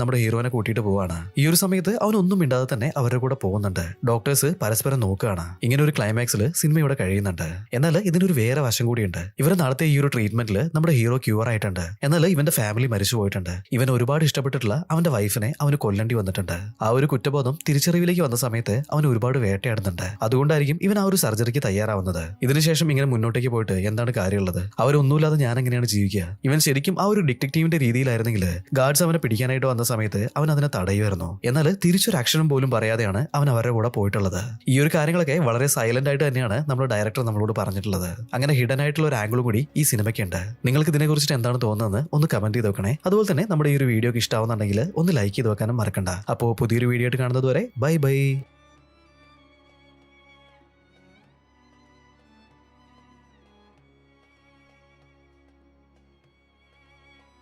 നമ്മുടെ ഹീറോനെ കൂട്ടിയിട്ട് പോവാണ്. ഈ ഒരു സമയത്ത് അവനൊന്നും മിണ്ടാതെ തന്നെ അവരുടെ കൂടെ പോകുന്നുണ്ട്. ഡോക്ടേഴ്സ് പരസ്പരം നോക്കുകയാണ്. ഇങ്ങനെ ഒരു ക്ലൈമാക്സിൽ സിനിമ ഇവിടെ കഴിയുന്നുണ്ട്. എന്നാൽ ഇതിനൊരു വേറെ വശം കൂടിയുണ്ട്. ഇവർ നടത്തിയ ഈ ഒരു ട്രീറ്റ്മെന്റിൽ നമ്മുടെ ഹീറോ ക്യൂർ ആയിട്ടുണ്ട്. എന്നാൽ ഇവന്റെ ഫാമിലി മരിച്ചു പോയിട്ടുണ്ട്. ഇവൻ ഒരുപാട് ഇഷ്ടപ്പെട്ടിട്ടുള്ള അവന്റെ വൈഫിനെ അവന് കൊല്ലേണ്ടി വന്നിട്ടുണ്ട്. ആ ഒരു കുറ്റബോധം തിരിച്ചറിവിലേക്ക് വന്ന സമയത്ത് അവൻ ഒരുപാട് വേട്ടയാടുന്നുണ്ട്. അതുകൊണ്ടായിരിക്കും ഇവൻ ആ ഒരു സർജറിക്ക് തയ്യാറാവുന്നത്. ഇതിനുശേഷം ഇങ്ങനെ മുന്നോട്ടേക്ക് പോയിട്ട് എന്താണ് കാര്യമുള്ളത്, അവരൊന്നുമില്ലാതെ ഞാൻ എങ്ങനെയാണ് ജീവിക്കുക. ഇവൻ ശരിക്കും ആ ഒരു ഡിറ്റക്റ്റീവിന്റെ രീതിയിലായിരുന്നെങ്കിൽ ഗാർഡ്സ് അവനെ പിടിക്കാനായിട്ട് വന്ന സമയത്ത് അവൻ അതിനെ തടയുമായിരുന്നു. എന്നാൽ തിരിച്ചൊരു അക്ഷരം പോലും പറയാതെയാണ് അവൻ അവരുടെ കൂടെ പോയിട്ടുള്ളത്. ഈ ഒരു കാര്യങ്ങളൊക്കെ വളരെ സൈലന്റ് ആയിട്ട് തന്നെയാണ് നമ്മുടെ ഡയറക്ടർ നമ്മളോട് പറഞ്ഞിട്ടുള്ളത്. അങ്ങനെ ഹിഡൻ ആയിട്ടുള്ള ഒരു ആംഗിൾ കൂടി ഈ സിനിമയ്ക്കുണ്ട്. നിങ്ങൾക്ക് ഇതിനെ കുറിച്ചിട്ട് എന്താണ് തോന്നുന്നത് ഒന്ന് കമന്റ് ചെയ്ത് നോക്കണേ. അതുപോലെ തന്നെ നമ്മുടെ ഈ ഒരു വീഡിയോക്ക് ഇഷ്ടമാവുന്നുണ്ടെങ്കിൽ ഒന്ന് ലൈക്ക് ചെയ്ത് വെക്കാനും മറക്കണ്ട. അപ്പോൾ പുതിയൊരു വീഡിയോ ആയിട്ട് കാണുന്നത് വരെ ബൈ ബൈ.